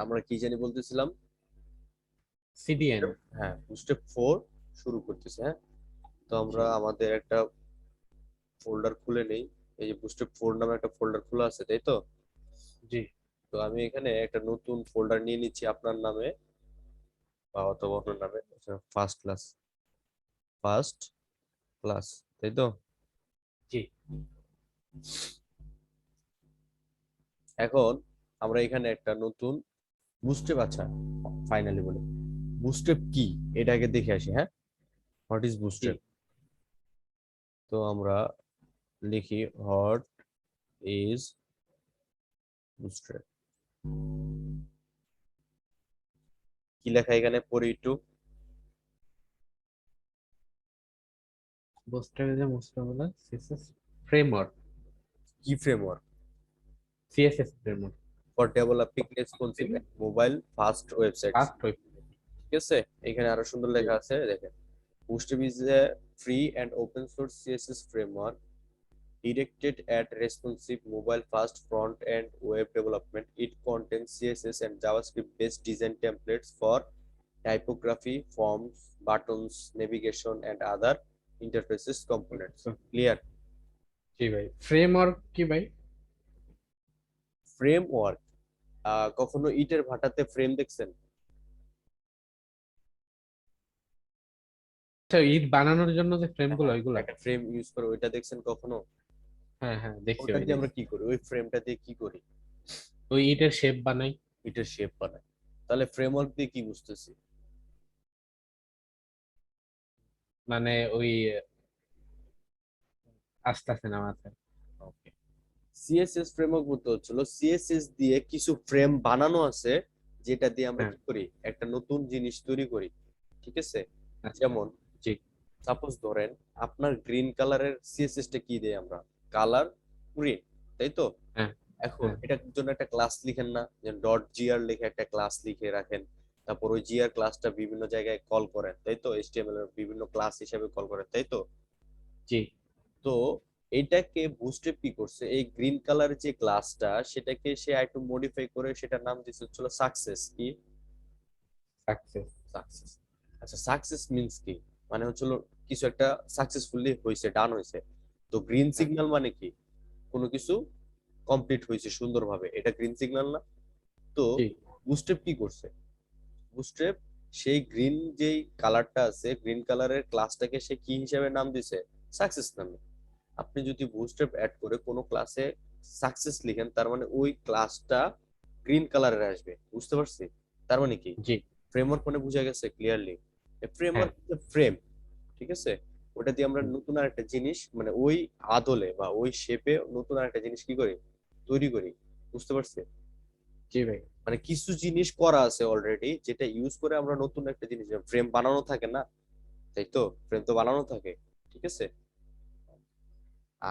আমরা কি জানি বলতেছিলাম? সিডিএন। হ্যাঁ, বুস্টেপ 4 শুরু করতেছে। হ্যাঁ, তো আমরা আমাদের একটা ফোল্ডার খুলে নেই। এই যে বুস্টেপ 4 নামে একটা ফোল্ডার খোলা আছে, তাই তো? জি। তো আমি এখানে একটা নতুন ফোল্ডার নিয়ে নিচ্ছি আপনার নামে বা অথবা অন্য নামে। ফার্স্ট ক্লাস, ফার্স্ট ক্লাস, তাই তো? জি। এখন আমরা এখানে একটা নতুন বুস্টেপ, আচ্ছা ফাইনালি বলি বুস্টেপ কি এটাকে দেখে আসি। হ্যাঁ, হোয়াট ইজ জি। বুস্টেপ? তো আমরা লিখি হোয়াট ইজ বুস্টেপ। কি লেখা এখানে পড়ি একটু। বুস্টার যে মুস্টার বলে সিএসএস ফ্রেমওয়ার্ক। কি framework? CSS framework. For developing responsive mobile fast websites. Fast web. ঠিক আছে, এখানে আরো সুন্দর জি। লেখা আছে, দেখেন। Bootstrap is a free and open source CSS framework directed at responsive mobile fast front end web development. It contains CSS and JavaScript based design templates for typography, forms, buttons, navigation, and other interfaces components. Clear? জি ভাই, framework কি ভাই? Framework, কখনো ইটের ভাটাতে frame দেখছেন? আচ্ছা, ইট বানানোর জন্য যে ফ্রেম গুলো হ্যাঁ, ওইগুলা। একটা ফ্রেম ইউজ করে ওইটা দেখছেন কখনো? হ্যাঁ হ্যাঁ, দেখছি ওটা ভাই, দিয়ে আমরা দেখছি। কি করি, ওই ফ্রেমটা দিয়ে কি করি? ওই ইটের শেপ বানাই। ইটের শেপ বানাই। তাহলে ফ্রেমওয়ার্ক দিয়ে কি বুঝতেছি? মানে ওই আস্তে আস্তে না মাথায়। ওকে, সিএসএস ফ্রেমওয়ার্ক বলতে হচ্ছিল সিএসএস দিয়ে কিছু ফ্রেম বানানো আছে, যেটা দিয়ে আমরা হ্যাঁ। কি করি, একটা নতুন জিনিস তৈরি করি। ঠিক আছে, আচ্ছা। যেমন জি। সাপোজ ধরেন আপনার গ্রিন কালারের সিএসএস টা কি দেয় আমরা? কালার গ্রিন, তাই তো? হ্যাঁ এখন হ্যাঁ। এটার জন্য একটা ক্লাস লিখেন না, যে ডট জিআর লিখে একটা ক্লাস লিখে রাখেন। তারপর ওই জিআর ক্লাসটা বিভিন্ন জায়গায় কল করেন, তাই তো? এইচটিএমএল এর বিভিন্ন ক্লাস হিসেবে কল করেন, তাই তো? জি। তো এটাকে বুস্টে কি করছে, এই গ্রিন কালার যে ক্লাসটা সেটাকে সে একটু মডিফাই করে সেটার নাম দিচ্ছে হচ্ছিল সাকসেস। কি? সাকসেস। সাকসেস। আচ্ছা, সাকসেস মিন্স কি? মানে হচ্ছিল কিছু একটা সাকসেসফুলি হয়েছে, ডান হয়েছে। তো গ্রিন হ্যাঁ। সিগন্যাল মানে কি? কোনো কিছু কমপ্লিট হয়েছে সুন্দরভাবে, এটা গ্রিন সিগন্যাল না? তো জি। বুস্টেপ কি করছে? বুস্টেপ সেই গ্রিন যেই কালারটা আছে, গ্রিন কালারের ক্লাসটাকে সে কি হিসাবে নাম দিছে? সাকসেস নামে। আপনি যদি বুটস্ট্র্যাপ অ্যাড করে কোনো ক্লাসে সাকসেস লিখেন, তার মানে ওই ক্লাসটা গ্রিন কালারের আসবে, বুঝতে পারছি? তার মানে কি, জি। ফ্রেমওয়ার্ক মানে বুঝা গেছে ক্লিয়ারলি? হ্যাঁ। ফ্রেমওয়ার্ক ফ্রেম, ঠিক আছে? ওটা দিয়ে আমরা হুম। নতুন আরেকটা জিনিস, মানে ওই আদলে বা ওই শেপে নতুন আরেকটা জিনিস কি করি, তৈরি করি। বুঝতে পারছি? জি ভাই। মানে কিছু জিনিস করা আছে অলরেডি, যেটা ইউজ করে আমরা নতুন একটা জিনিস, ফ্রেম বানানো থাকে না, তাই তো? ফ্রেম তো বানানো থাকে, ঠিক আছে?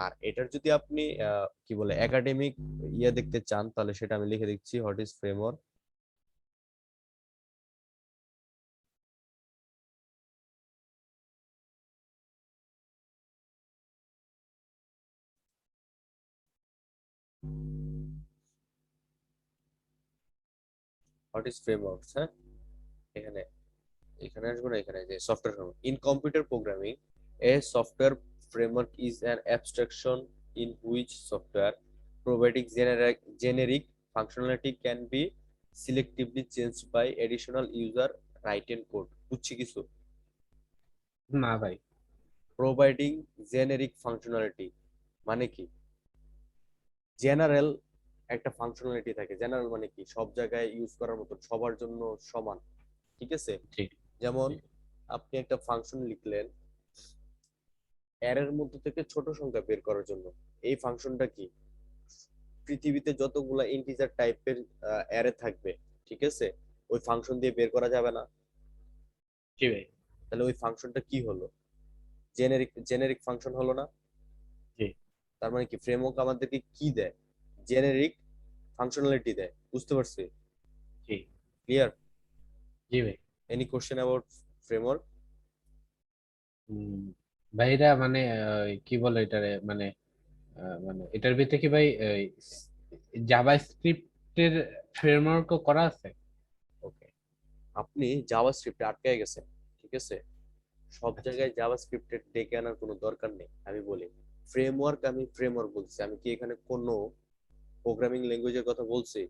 আর এটার যদি আপনি কি বলে একাডেমিক ইয়ে দেখতে চান, তাহলে সেটা আমি লিখে দিচ্ছি, what is framework. What is framework, হ্যাঁ, এখানে, এখানে আসবো না, এখানে যে software framework in computer programming, A software framework is an abstraction in which software providing generic functionality can be selectively changed by additional user written code. বুঝছি কিছু? না ভাই। প্রোভাইডিং জেনেরিক ফাংশনালিটি মানে কি? জেনারেল একটা ফাংশনালিটি থাকে, general মানে কি, সব জায়গায় ইউজ করার মতো, সবার জন্য সমান। ঠিক আছে, জি। যেমন জি। আপনি একটা ফাংশন লিখলেন অ্যারের মধ্যে থেকে ছোট সংখ্যা বের করার জন্য। এই ফাংশনটা কি, পৃথিবীতে যতগুলা ইন্টিজার টাইপের অ্যারে থাকবে, ঠিক আছে, ওই ফাংশন দিয়ে বের করা যাবে না? জি ভাই। তাহলে ওই ফাংশনটা কি হলো? জেনেরিক, জেনেরিক ফাংশন হলো না? জি। তার মানে কি, ফ্রেমওয়ার্ক আমাদেরকে কি দেয়? জেনেরিক ফাংশনালিটি দেয়, বুঝতে পারছি? জি। ক্লিয়ার? জি ভাই। Any question about framework? হুম, ভাই এটা মানে কি বলে এটারে মানে মানে এটার ভিতরে কি ভাই জাভা স্ক্রিপ্টের ফ্রেমওয়ার্কও করা আছে। ওকে, আপনি জাভাস্ক্রিপ্টে আটকে গেছেন, ঠিক আছে? সব আচ্ছা, জায়গায় জাভাস্ক্রিপ্টে ডেকে আনার কোনো দরকার নেই। আমি বলি ফ্রেমওয়ার্ক, আমি ফ্রেমওয়ার্ক বলছি, আমি কি এখানে কোনো প্রোগ্রামিং ল্যাঙ্গুয়েজের কথা বলছি?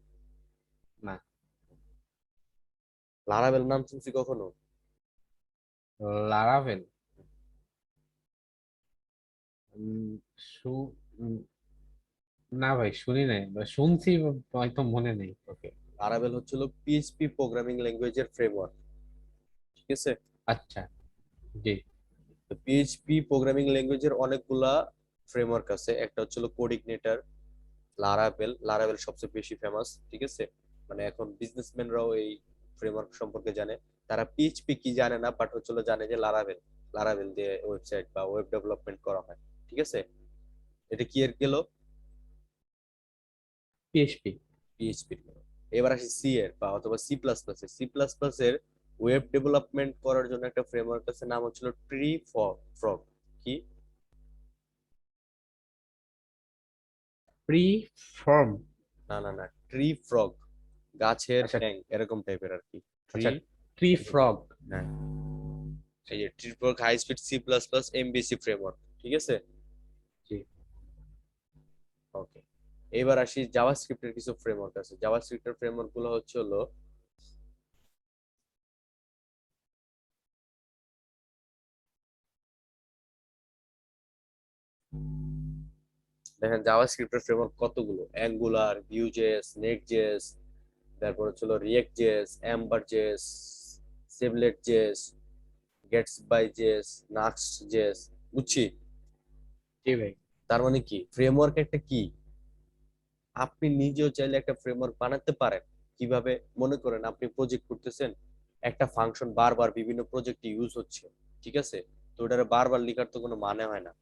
না। লারাভেল নাম শুনছি কখনো? লারাভেল? উম, শু- উম, না ভাই, শুনি নাই বা শুনছি, হয়তো মনে নেই। ওকে, লারাভেল হচ্ছিল পিএইচপি প্রোগ্রামিং ল্যাঙ্গুয়েজের ফ্রেমওয়ার্ক, ঠিক আছে? আচ্ছা। জি। তো পিএইচপি প্রোগ্রামিং ল্যাঙ্গুয়েজের অনেকগুলা ফ্রেমওয়ার্ক আছে। একটা হচ্ছিল কোডিগনেটর, লারাভেল। লারাভেল সবচেয়ে বেশি ফেমাস, ঠিক আছে? মানে এখন বিজনেসম্যানরাও এই ফ্রেমওয়ার্ক সম্পর্কে জানে। তারা পিএইচপি কি জানে না, বাট হচ্ছিল জানে যে লারাভেল, লারাভেল দিয়ে ওয়েবসাইট বা ওয়েব ডেভেলপমেন্ট করা হয়, ঠিক আছে? এটা কি এর গেল? পিএইচপি। পিএইচপি এর গেল। এবার আসি সি এর বা অথবা সি প্লাস প্লাস এর। সি প্লাস প্লাস এর ওয়েব ডেভেলপমেন্ট করার জন্য একটা ফ্রেমওয়ার্ক আছে, নাম হচ্ছিল ট্রি ফ্রগ। কি? Pre form? না না না, ট্রি ফ্রগ, গাছের আচ্ছা। ট্যাং এরকম টাইপের আর কি। ট্রি, আচ্ছা, ট্রি ফ্রগ। হ্যাঁ, এই যে tree frog high speed C plus plus MBC framework, ঠিক আছে? জি। ওকে, এবার আসি জাভাস্ক্রিপ্টের কিছু ফ্রেমওয়ার্ক আছে। জাভাস্ক্রিপ্টের ফ্রেমওয়ার্ক গুলো হচ্ছে হলো, দেখেন জাভাস্ক্রিপ্টের ফ্রেমওয়ার্ক কতগুলো: অ্যাঙ্গুলার, ভিউজেস, নেক্সট.জেএস, তারপর হচ্ছে হলো রিয়েক্ট.জেএস, এম্বার.জেএস, সেভলেট.জেএস, গেটস বাই.জেএস, নাক্সট.জেএস, বুঝছি? জি ভাই। তার মানে কি ফ্রেমওয়ার্ক একটা কি, আপনি নিজেও চাইলে একটা ফ্রেমওয়ার্ক বানাতে পারেন। কিভাবে? মনে করেন আপনি প্রজেক্ট করতেছেন, একটা ফাংশন বারবার বিভিন্ন প্রজেক্টে ইউজ হচ্ছে, ঠিক আছে? তো ওটারে বারবার লিখার তো কোনো মানে হয় না।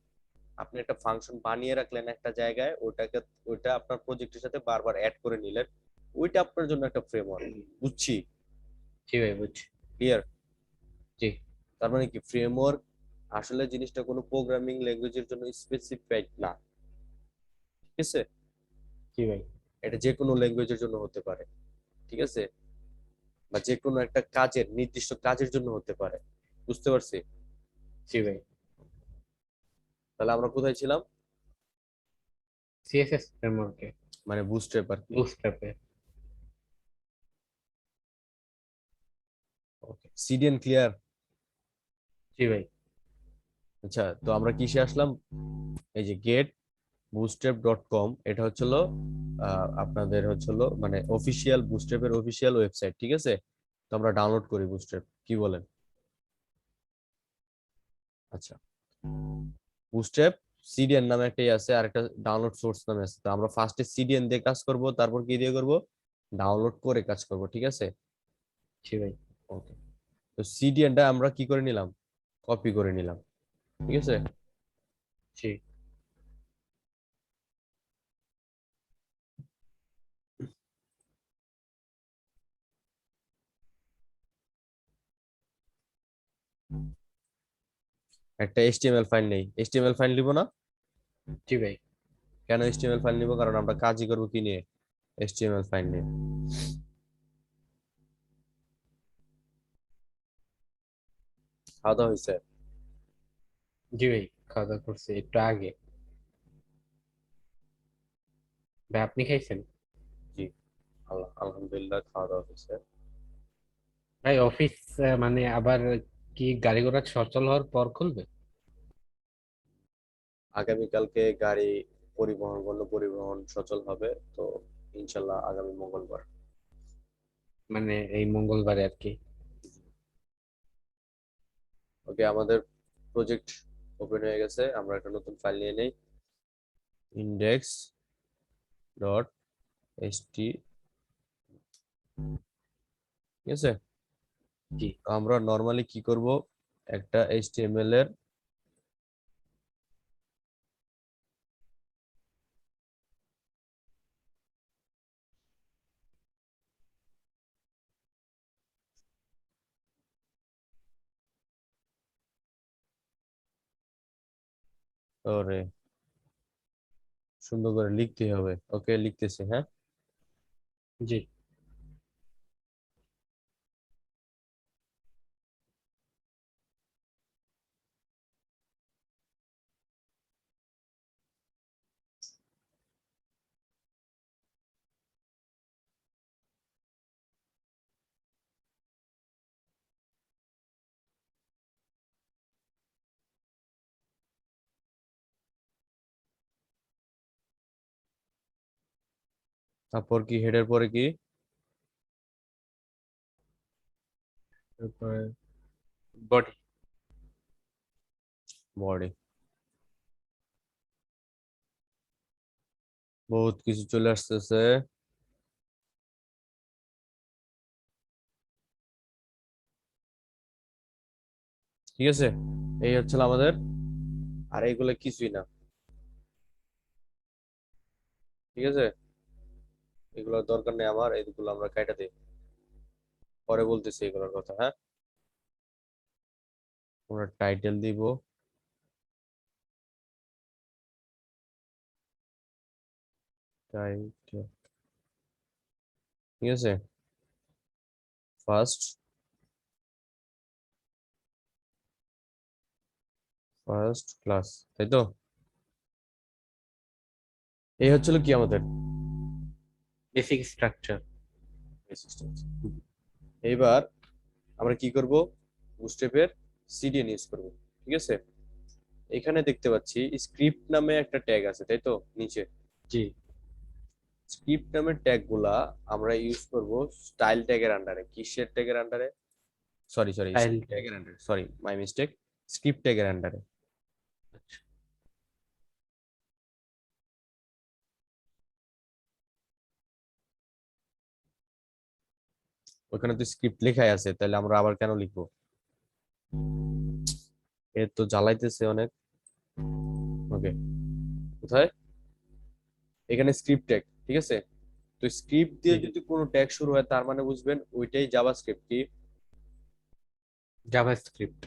আপনি একটা ফাংশন বানিয়ে রাখলেন একটা জায়গায়, ওটাকে, ওইটা আপনার প্রজেক্টের সাথে বারবার অ্যাড করে নিলেন, ওইটা আপনার জন্য একটা ফ্রেমওয়ার্ক, বুঝছি? জি ভাই, বুঝছি। ক্লিয়ার? জি। তার মানে কি ফ্রেমওয়ার্ক আসলে জিনিসটা কোনো প্রোগ্রামিং ল্যাঙ্গুয়েজের জন্য স্পেসিফাইড না, ঠিক আছে? জি ভাই। এটা যে কোনো ল্যাঙ্গুয়েজের জন্য হতে পারে, ঠিক আছে? বা যে কোনো একটা কাজের, নির্দিষ্ট কাজের জন্য হতে পারে, বুঝতে পারছি? জি ভাই। তাহলে আমরা কোথায় ছিলাম? সিএসএস ফ্রেমওয়ার্কে। মানে বুস্ট্র্যাপ আর কি। বুটস্ট্র্যাপে। ওকে, সিডিএন ক্লিয়ার? জি ভাই। আচ্ছা, তো আমরা কিসে আসলাম? এই যে গেট bootstrap.com, এটা হচ্ছিল আপনাদের হচ্ছিল মানে অফিসিয়াল, বুস্ট্র্যাপের অফিসিয়াল ওয়েবসাইট, ঠিক আছে? তো আমরা ডাউনলোড করি বুস্ট্র্যাপ, কি বলেন? আচ্ছা, বুস্ট্র্যাপ সিডিএন নামে একটাই আছে, আর একটা ডাউনলোড সোর্স নামে আছে। তো আমরা ফার্স্টে সিডিএন দিয়ে কাজ করব, তারপর কি দিয়ে করব? ডাউনলোড করে কাজ করব, ঠিক আছে? জি ভাই। ওকে, তো সিডিএনটা আমরা কি করে নিলাম? কপি করে নিলাম, ঠিক আছে? জি। একটা এইচটিএমএল ফাইল নেই, এইচটিএমএল ফাইল নিব না? জি ভাই। কেন এইচটিএমএল ফাইল নিব? কারণ আমরা কাজই করবো কি নিয়ে? এইচটিএমএল ফাইল নিয়ে। খাওয়া দাওয়া হয়েছে? জি ভাই, খাওয়া দাওয়া করছি একটু আগে। ভাই, আপনি খাইছেন? জি, আলহামদুলিল্লাহ খাওয়া দাওয়া হয়েছে। ভাই, অফিস মানে আবার কি গাড়ি ঘোড়া সচল হওয়ার পর খুলবে? আগামীকালকে গাড়ি পরিবহন, গণ পরিবহন সচল হবে, তো ইনশাল্লাহ আগামী মঙ্গলবার। মানে এই মঙ্গলবারে আর কি? ওকে, আমাদের প্রজেক্ট ওপেন হয়ে গেছে, আমরা একটা নতুন ফাইল নিয়ে নেই, index.ht, ঠিক আছে? জি। তো আমরা নর্মালি কি করব, একটা এইচটিএমএল এর, ওরে সুন্দর করে লিখতে হবে। ওকে, লিখতেছি, হ্যাঁ। জি। তারপর কি হেডের পরে কি? তারপরে বডি। বডি। বহুত কিছু চলে আসতেছে। ঠিক আছে, এই হচ্ছিল আমাদের, আর এইগুলো কিছুই না। ঠিক আছে, এগুলোর দরকার নেই আমার, এইগুলো আমরা কাইটা দিই, পরে বলতেছি এগুলোর কথা। হ্যাঁ, আমরা টাইটেল দিব, টাইটেল। ঠিক আছে, ফার্স্ট ফার্স্ট ক্লাস, তাই তো? এই হচ্ছিল কি আমাদের বেসিক স্ট্রাকচার। basic structure। এইবার আমরা কি করব, বুটস্ট্র্যাপের সিডিএন ইউজ করব। ঠিক আছে, এখানে দেখতে পাচ্ছি স্ক্রিপ্ট নামে একটা ট্যাগ আছে, তাই তো? নিচে জি। স্ক্রিপ্ট নামের ট্যাগ গুলা আমরা ইউজ করব স্টাইল ট্যাগের আন্ডারে। কিসের ট্যাগের আন্ডারে? Sorry sorry, style. ট্যাগের আন্ডারে, সরি মাই মিস্টেক, স্ক্রিপ্ট ট্যাগের আন্ডারে। আচ্ছা। ওখানে তো স্ক্রিপ্ট লেখাই আছে, তাহলে আমরা আবার কেন লিখবো? এ তো জ্বালাইতেছে অনেক। ওকে, কোথায়? এখানে স্ক্রিপ্ট ট্যাগ। ঠিক আছে, তো স্ক্রিপ্ট দিয়ে জি। যদি কোনো ট্যাগ শুরু হয়, তার মানে বুঝবেন ওইটাই জাভাস্ক্রিপ্ট। কি? জাভাস্ক্রিপ্ট।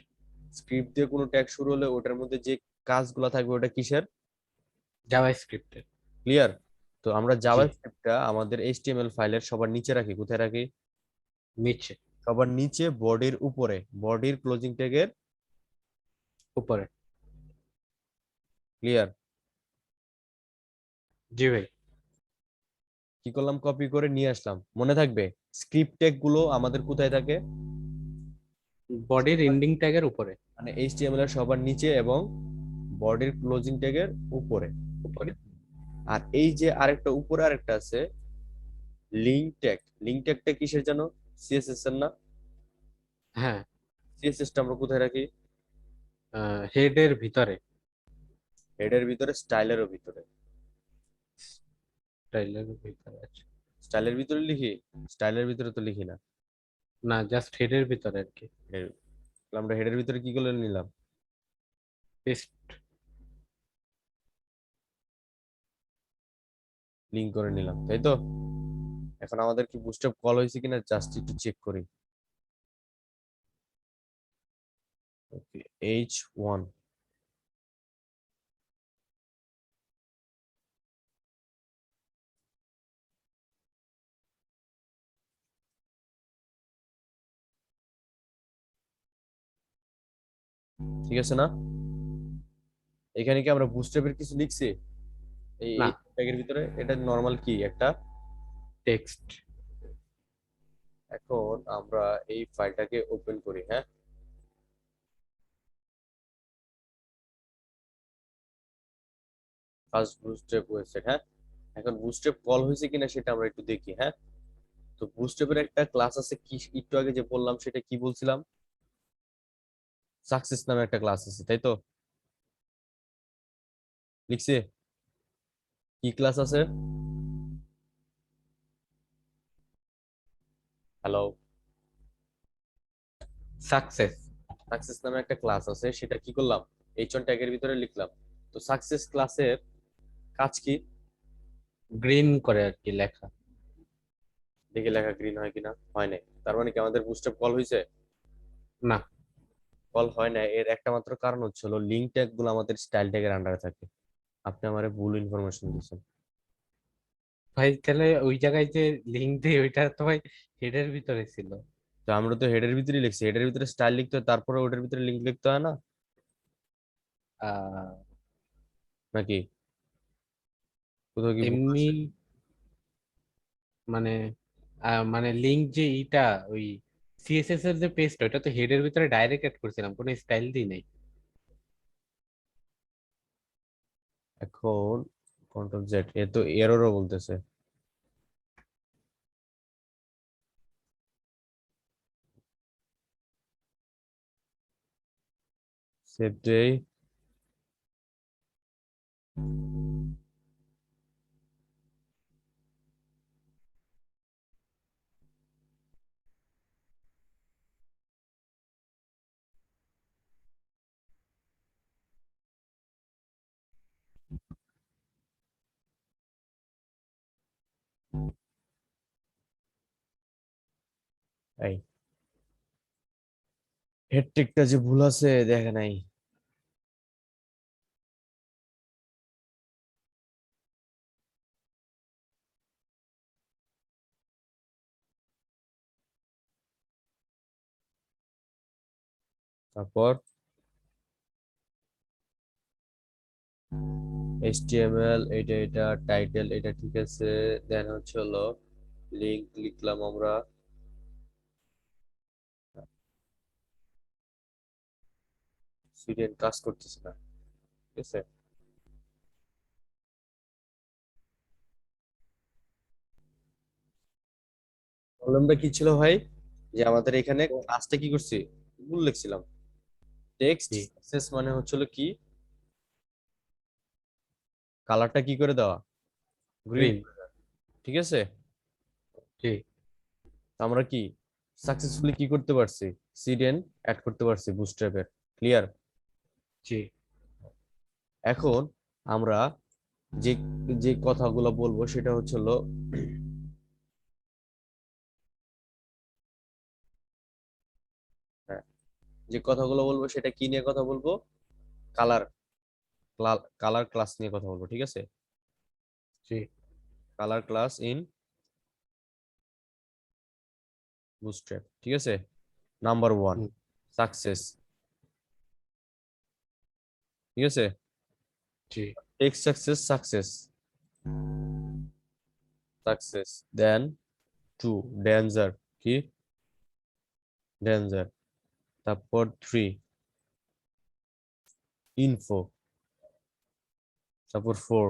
স্ক্রিপ্ট দিয়ে কোনো ট্যাগ শুরু হলে ওটার মধ্যে যে কাজগুলো থাকবে ওটা কিসের? জাভাস্ক্রিপ্টের। ক্লিয়ার? তো আমরা জি। জাভাস্ক্রিপ্টটা আমাদের এইচটিএমএল ফাইলের সবার নিচে রাখি। কোথায় রাখি? নিচে। সবার নিচে, বডির উপরে, বডির ক্লোজিং ট্যাগের উপরে। ক্লিয়ার? জি ভাই। কি করলাম, কপি করে নিয়ে আসলাম। মনে থাকবে স্ক্রিপ্ট ট্যাগ গুলো আমাদের কোথায় থাকে? বডির সবার, এন্ডিং ট্যাগের উপরে। মানে এইচটিএমএল এর সবার নিচে এবং বডির ক্লোজিং ট্যাগের উপরে। ঠিক উপরে। আছে? আর এই যে আরেকটা উপরে আরেকটা আছে, লিঙ্ক ট্যাগ। লিঙ্ক ট্যাগটা কিসের জানো? সিএসএস এর না? হ্যাঁ। সিএসএস টা আমরা কোথায় রাখি? হেডের ভিতরে। হেডের ভিতরে, স্টাইলেরও ভিতরে। স্টাইলের ভিতরে আছে। স্টাইলের ভিতরে লিখি? স্টাইলের ভিতরে তো লিখি না। না, জাস্ট হেডের ভিতরে আর কি। আমরা হেডের ভিতরে কি করে নিলাম? পেস্ট। লিঙ্ক করে নিলাম, তাই তো? এখন আমাদের কি বুস্টআপ কল হয়েছে কিনা জাস্ট একটু চেক করি। ওকে, H1। ঠিক আছে না? এখানে কি আমরা বুস্টআপের কিছু লিখছি এই না, এই ট্যাগের ভিতরে? এটা নরমাল কি একটা। টেক্সট। এখন আমরা এই ফাইলটাকে ওপেন করি। হ্যাঁ, ফার্স্ট বুস্টআপ ওয়েবসাইট। হ্যাঁ, এখন বুস্টআপ কল হয়েছে কিনা সেটা আমরা একটু দেখি। হ্যাঁ, তো বুস্টআপের একটা ক্লাস আছে, কি একটু আগে যে বললাম সেটা কি বলছিলাম? সাকসেস নামে একটা ক্লাস আছে, তাই তো? লিখছে কি ক্লাস আছে? হ্যালো? সাকসেস। সাকসেস নামে একটা ক্লাস আছে, সেটা কি করলাম, H1 ট্যাগের ভিতরে লিখলাম। তো সাকসেস ক্লাসের কাজ কি? গ্রিন করে আর কি লেখা। দেখে লেখা গ্রিন হয় কিনা, হয় নাই। তার মানে কি আমাদের বুস্টআপ কল হয়েছে? না কল হয় না। এর একটা মাত্র কারণ হচ্ছে হলো লিঙ্ক ট্যাগ গুলো আমাদের স্টাইল ট্যাগের আন্ডারে থাকে। আপনি আমারে ভুল ইনফরমেশন দিচ্ছেন। ভাই, তাহলে ওই জায়গায় যে লিঙ্ক দিই ওইটা তো ভাই হেডের ভিতরে ছিল। তো আমরা তো হেডের ভিতরেই লিখছি, হেডের ভিতরে স্টাইল লিখতে হয়, তারপরে ওটার ভিতরে লিঙ্ক লিখতে হয় না আহ নাকি? কোথাও কি ভুল এমনি আছে? মানে মানে লিঙ্ক যে ইটা ওই সিএসএস এর যে পেজটা ওটা তো হেডের ভিতরে ডাইরেক্ট এড করছিলাম, কোনো স্টাইল দিই নাই। এখন কন্ট্রোল জেড, এ তো এররও বলতেছে। সেভ দেই। এই হেডটেকটা যে ভুল আছে দেখে নাই। তারপর HTML, এটা টাইটেল, এটা ঠিক আছে। দেন হচ্ছে হলো লিংক লিখলাম আমরা। সিরিয়াল কাজ করতেছে না, ঠিক আছে। প্রবলেমটা কি ছিল ভাই, যে আমাদের এখানে ক্লাসটা কি করছি, ভুল লিখছিলাম। টেক্সট জি সাকসেস মানে হচ্ছিল কি, কালারটা কি করে দেওয়া, গ্রিন, গ্রিন। ঠিক আছে। জি আমরা কি সাকসেসফুলি কি করতে পারছি, সিডেন অ্যাড করতে পারছি বুটস্ট্র্যাপের। ক্লিয়ার। জি এখন আমরা যে যে কথাগুলো বলবো সেটা হচ্ছে হলো হ্যাঁ, যে কথাগুলো বলবো সেটা কি নিয়ে কথা বলবো, কালার, কালার ক্লাস নিয়ে কথা বলবো, ঠিক আছে। জি কালার ক্লাস ইন বুটস্ট্র্যাপ, ঠিক আছে। নাম্বার ওয়ান, হুম, সাকসেস, ঠিক আছে। জি টেক্সট সাকসেস, সাকসেস, সাকসেস। দেন টু, ডেঞ্জার, কি, ডেঞ্জার। তারপর থ্রি, ইনফো। তারপর four,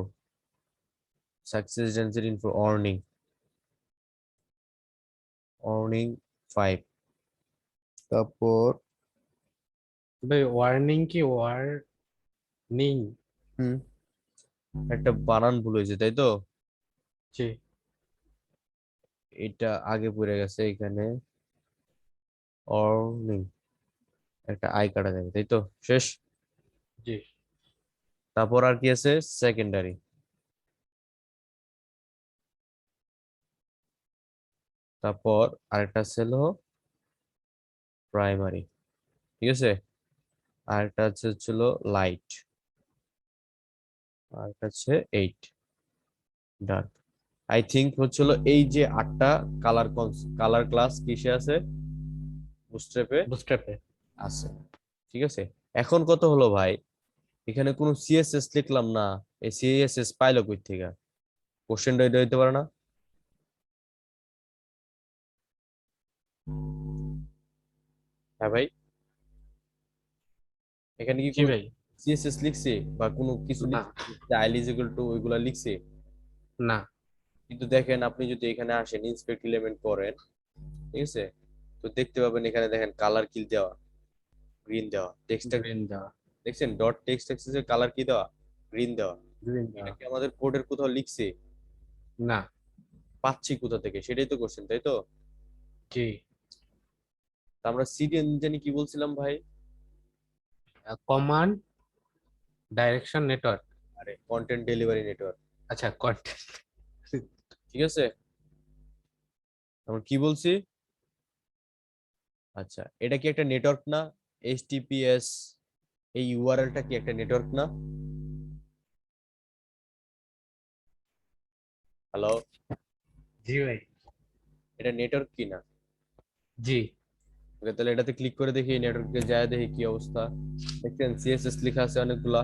success, danger, info, অর্নিং, অর্নিং five. তারপর ভাই ওয়ার্নিং কি ওয়ার্নিং? হুম, একটা বানান ভুল হয়েছে তাই তো, জি এটা আগে পড়ে গেছে এখানে, অর্নিং, একটা আই কাটা যাবে তাই তো, শেষ। জি তারপর আর কি আছে, সেকেন্ডারি। তারপর আরেকটা ছিল প্রাইমারি, ঠিক আছে। আরেকটা ছিল লাইট, আরেকটা হচ্ছে এইট। ডান। আই থিংক হচ্ছিল এই যে আটটা কালার, কালার ক্লাস কিসে আছে, বুটস্ট্র্যাপে বুটস্ট্র্যাপে। আছে, ঠিক আছে। এখন কত হলো ভাই, এখানে কোনো সিএসএস লিখলাম না, এই সিএসএস পাইলো কই থেকে, কোশ্চেনটা এটা হইতে পারে না। হ্যাঁ ভাই, এখানে কি জি কোনো ভাই। সিএসএস লিখছে বা কোনো কিছু না লিখছে, আইল ইজ ইকুয়াল টু ওইগুলা লিখছে। না। কিন্তু দেখেন আপনি যদি এখানে আসেন ইন্সপেক্ট এলিমেন্ট করেন, ঠিক আছে, তো দেখতে পাবেন এখানে দেখেন কালার কি দেওয়া, গ্রিন দেওয়া, টেক্সটটা গ্রিন দেওয়া। দেখছেন, ডট টেক্সট এক্সেসের কালার কি দেওয়া, গ্রিন দেওয়া। গ্রিন এটা দেওয়া। কি আমাদের কোডের কোথাও লিখছে, না। পাচ্ছি কোথা থেকে, সেটাই তো কোশ্চেন তাই তো। জি। তা আমরা সিডিএন জানি কি বলছিলাম ভাই, কমান্ড ডাইরেকশন নেটওয়ার্ক। আরে কন্টেন্ট ডেলিভারি নেটওয়ার্ক, আচ্ছা কন্টেন্ট। ঠিক আছে। আমরা কি বলছি, আচ্ছা এটা কি একটা নেটওয়ার্ক না, এইচটিপিএস, এই ইউআরএলটা কি একটা নেটওয়ার্ক না। হ্যালো, জি ভাই। এটা নেটওয়ার্ক কি না। জি ওকে, তাহলে এটাতে ক্লিক করে দেখি, নেটওয়ার্কে যায় দেখি কি অবস্থা। দেখছেন সিএসএস লেখা আছে অনেকগুলা,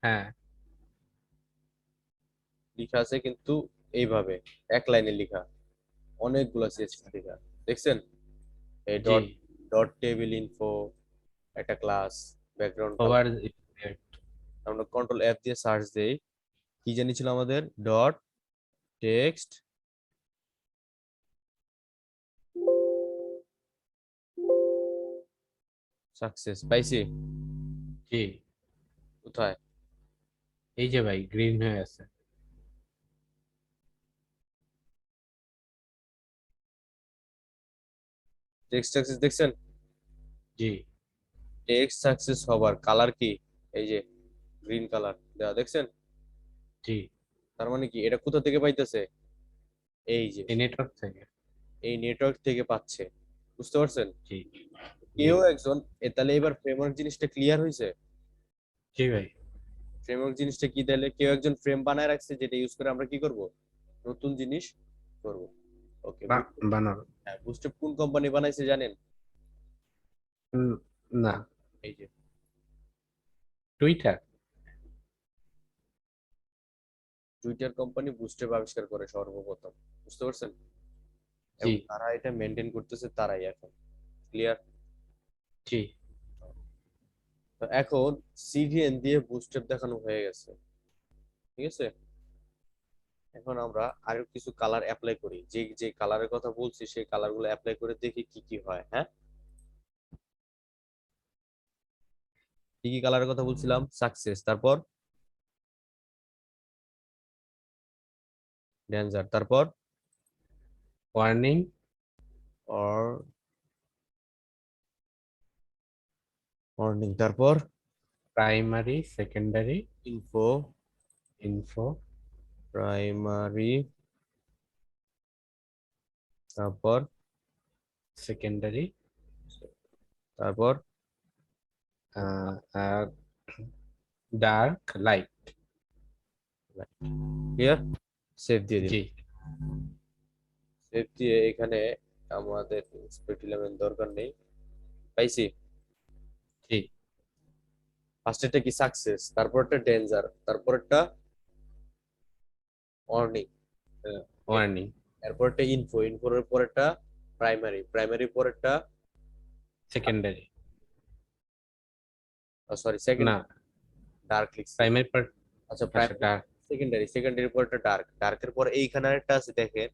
হ্যাঁ। লেখা আছে কিন্তু এইভাবে এক লাইনে লেখা, অনেকগুলা সিএসএস আচ্ছা। লেখা, দেখছেন। এই G dot, dot table info, একটা ক্লাস, ব্যাকগ্রাউন্ড কালার। ওভার। আমরা কন্ট্রোল এফ দিয়ে সার্চ দেই, কি জানি ছিল আমাদের, ডট টেক্সট সাকসেস পাইছি। জি, কোথায়? এই যে ভাই গ্রিন হয়ে আছে। টেক্সট সাকসেস দেখছেন? জি টেক্সট সাকসেস হবার কালার কি? এই যে গ্রিন কালার দেওয়া দেখছেন? জি, তার মানে কি এটা কোথা থেকে পাইতেছে? এই যে এই নেটওয়ার্ক থেকে। এই নেটওয়ার্ক থেকে পাচ্ছে। বুঝতে পারছেন? জি জি কেউ একজন তাহলে এবার ফ্রেমওয়ার্ক জিনিসটা ক্লিয়ার হয়েছে। জি ভাই। ফ্রেমওয়ার্ক জিনিসটা কি, তাহলে কেউ একজন ফ্রেম বানায় রাখছে যেটা ইউজ করে আমরা কি করব, নতুন জিনিস করব। ওকে। বানানো। হ্যাঁ, বুস্টআপ কোন কোম্পানি বানাইছে জানেন? উম, না, এই যে টুইটার। টুইটার কোম্পানি বুস্টআপ আবিষ্কার করে সর্বপ্রথম। বুঝতে পারছেন? জি এবং তারা এটা মেনটেন করতেছে তারাই এখন। ক্লিয়ার? জি তো এখন সিভিএন দিয়ে বুস্টআপ দেখানো হয়ে গেছে। ঠিক আছে, এখন আমরা আরো কিছু কালার অ্যাপ্লাই করি, যে যে কালারের কথা বলছি সেই কালার গুলো অ্যাপ্লাই করে দেখি কি কি হয়। হ্যাঁ, কি কি কালারের কথা বলছিলাম? সাকসেস, তারপর ডেঞ্জার, তারপর ওয়ার্নিং, অর ওয়ার্নিং, তারপর primary, secondary, info, info, primary, তারপর সেকেন্ডারি, তারপর ডার্ক, লাইট। ক্লিয়ার। সেভ দিয়ে দিন। জি সেভ দিয়ে এখানে আমাদের ইন্সপেক্ট ইলেভেন দরকার নেই। পাইছি। জি ফার্স্টেরটা কি? সাকসেস, তারপরটা ডেঞ্জার, তারপরটা ওয়ার্নিং, ওয়ার্নিং, এরপরটা ইনফো, ইনফোর পরেরটা প্রাইমারি, প্রাইমারি পরেরটা সেকেন্ডারি। সরি সেকেন্ড না, ডার্ক লিখছি। Primary part. আচ্ছা আচ্ছা, প্রাইমারি, ডার্ক। সেকেন্ডারি, সেকেন্ডারি পরেরটা ডার্ক, ডার্কের পরে এইখানে আরেকটা আছে দেখেন।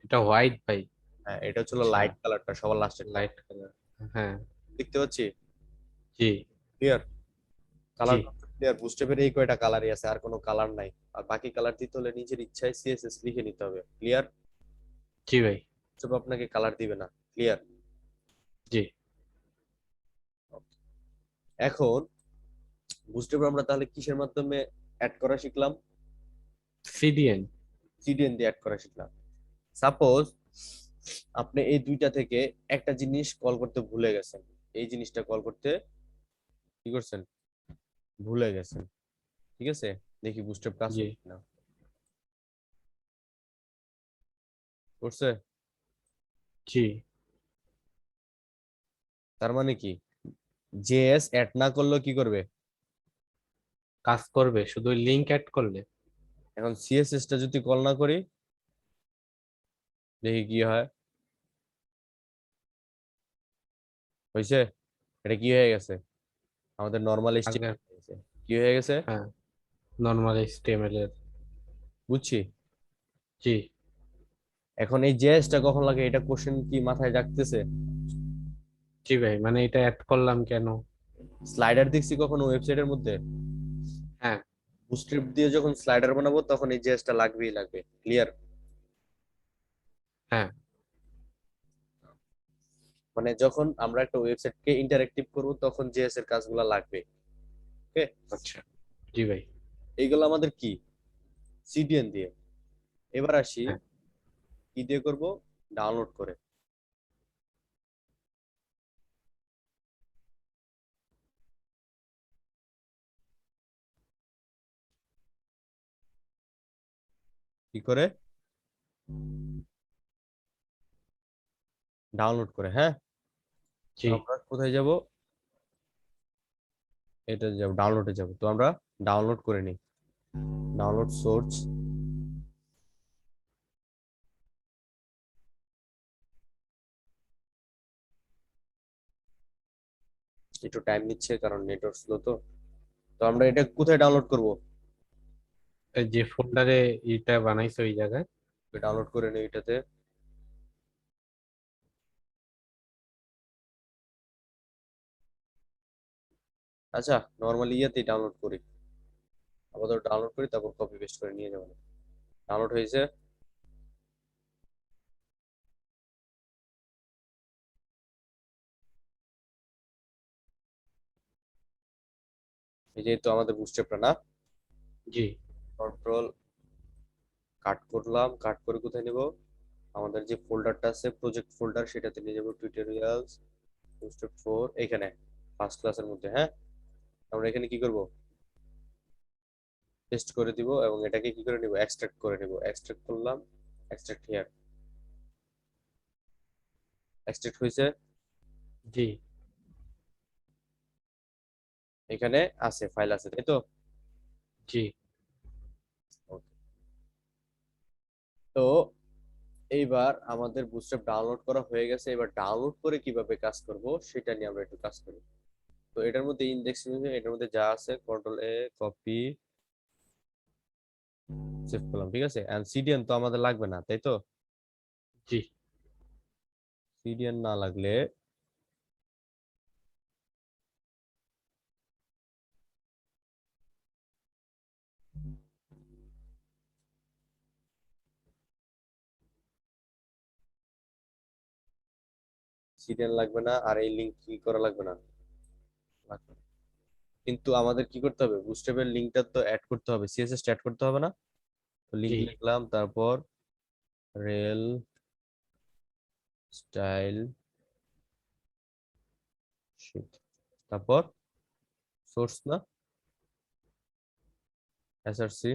এটা হোয়াইট ভাই। হ্যাঁ, এটা হচ্ছিল আচ্ছা, লাইট কালারটা, সবার লাস্টেরটা। Light colour. হ্যাঁ। দেখতে পাচ্ছি? জি ক্লিয়ার? জি কালার ক্লিয়ার? বুস্টেপের এই কয়টা কালারই আছে, আর কোনো কালার নাই। আর বাকি কালার দিতে হলে নিজের ইচ্ছায় সিএসএস লিখে নিতে হবে। ক্লিয়ার? জি ভাই। বুস্টেপ আপনাকে কালার দিবে না। ক্লিয়ার? জি, এখন বুস্টেপ আমরা তাহলে কিসের মাধ্যমে অ্যাড করা শিখলাম? সিডিএন। সিডিএন দিয়ে অ্যাড করা শিখলাম। সাপোজ আপনি এই দুইটা থেকে একটা জিনিস কল করতে ভুলে গেছেন, এই জিনিসটা কল করতে কি করছেন, ভুলে গেছেন। ঠিক আছে, দেখি বুস্টআপ কাজ জি করছে না। করছে? জি, তার মানে কি, জেএস অ্যাড না করলেও কি করবে? কাজ করবে শুধু লিংক অ্যাড করলে। এখন সিএসএস টা যদি কল না করি, দেখি কি হয়। হয়েছে? এটা কি হয়ে গেছে? আমাদের নর্মাল আগে। এইচটিএমএল হয়ে গেছে। কি হয়ে গেছে? হ্যাঁ, নর্মাল এইচটিএমএল এর। বুঝছি। জি এখন এই জেএস টা কখন লাগে, এটা কোশ্চেন কি মাথায় রাখতেছে? জি ভাই, মানে এটা অ্যাড করলাম কেন? স্লাইডার দেখছি কখনো ওয়েবসাইটের মধ্যে? হ্যাঁ বুস্টস্ট্রিপ দিয়ে যখন স্লাইডার বানাবো তখন এই জেএস টা লাগবেই লাগবে। ক্লিয়ার? হ্যাঁ। মানে যখন আমরা একটা ওয়েবসাইটকে ইন্টারেক্টিভ করব তখন জেএস এর কাজগুলো লাগবে। ওকে, আচ্ছা। জি ভাই। এইগুলো আমাদের কি, সিডিএন দিয়ে। এবার আসি হ্যাঁ। কি দিয়ে করব, ডাউনলোড করে। কি করে? ডাউনলোড করে। হ্যাঁ, তো জি আমরা কোথায় যাব? এটা যাব, ডাউনলোডে যাব। তো আমরা ডাউনলোড করে নিই। ডাউনলোড সোর্স, একটু টাইম নিচ্ছে কারণ নেটওয়ার্ক স্লো। তো তো আমরা এটা কোথায় ডাউনলোড করব? এই যে ফোল্ডারে এটা বানাইছো ওই জায়গায়। ডাউনলোড করে নিই এটাতে। আচ্ছা নরমালি ইয়াতেই ডাউনলোড করি, আপাতত ডাউনলোড করি, তারপর কপি পেস্ট করে নিয়ে যাবো। ডাউনলোড হয়েছে। এই যেহেতু আমাদের বুস্ট্র্যাপটা না, জি কন্ট্রোল কাট করলাম, কাট করে কোথায় নিব, আমাদের যে ফোল্ডারটা আছে প্রজেক্ট ফোল্ডার সেটাতে নিয়ে যাবো, টিউটোরিয়ালস বুস্ট্র্যাপ 4 এখানে ফার্স্ট ক্লাসের মধ্যে। হ্যাঁ, আমরা এখানে কি করব, পেস্ট করে দিব এবং এটাকে কি করে নিব, এক্সট্রাক্ট করে নিব। এক্সট্রাক্ট করলাম, এক্সট্রাক্ট হিয়ার, এক্সট্রাক্ট হয়েছে। জি এখানে আছে, ফাইল আছে, তাই তো? জি Okay. তো এইবার আমাদের বুস্ট্র্যাপ ডাউনলোড করা হয়ে গেছে, এবার ডাউনলোড করে কিভাবে কাজ করব সেটা নিয়ে আমরা একটু কাজ করি। তো এটার মধ্যে ইন্ডেক্স, এটার মধ্যে যা আছে কন্ট্রোল এ কপি সেভ করলাম, ঠিক আছে। এন্ড সিডিএন তো আমাদের লাগবে না, তাই তো? জি সিডিএন না লাগলে সিডিএন লাগবে না, আর এই লিংক কি করা লাগবে না, লাগবে না। কিন্তু আমাদের কি করতে হবে, বুস্ট্র্যাপের লিংকটা তো অ্যাড করতে হবে, সিএসএস অ্যাড করতে হবে না? তো লিংক জি লিখলাম, তারপর রেল স্টাইল শিট, তারপর সোর্স না এসআরসি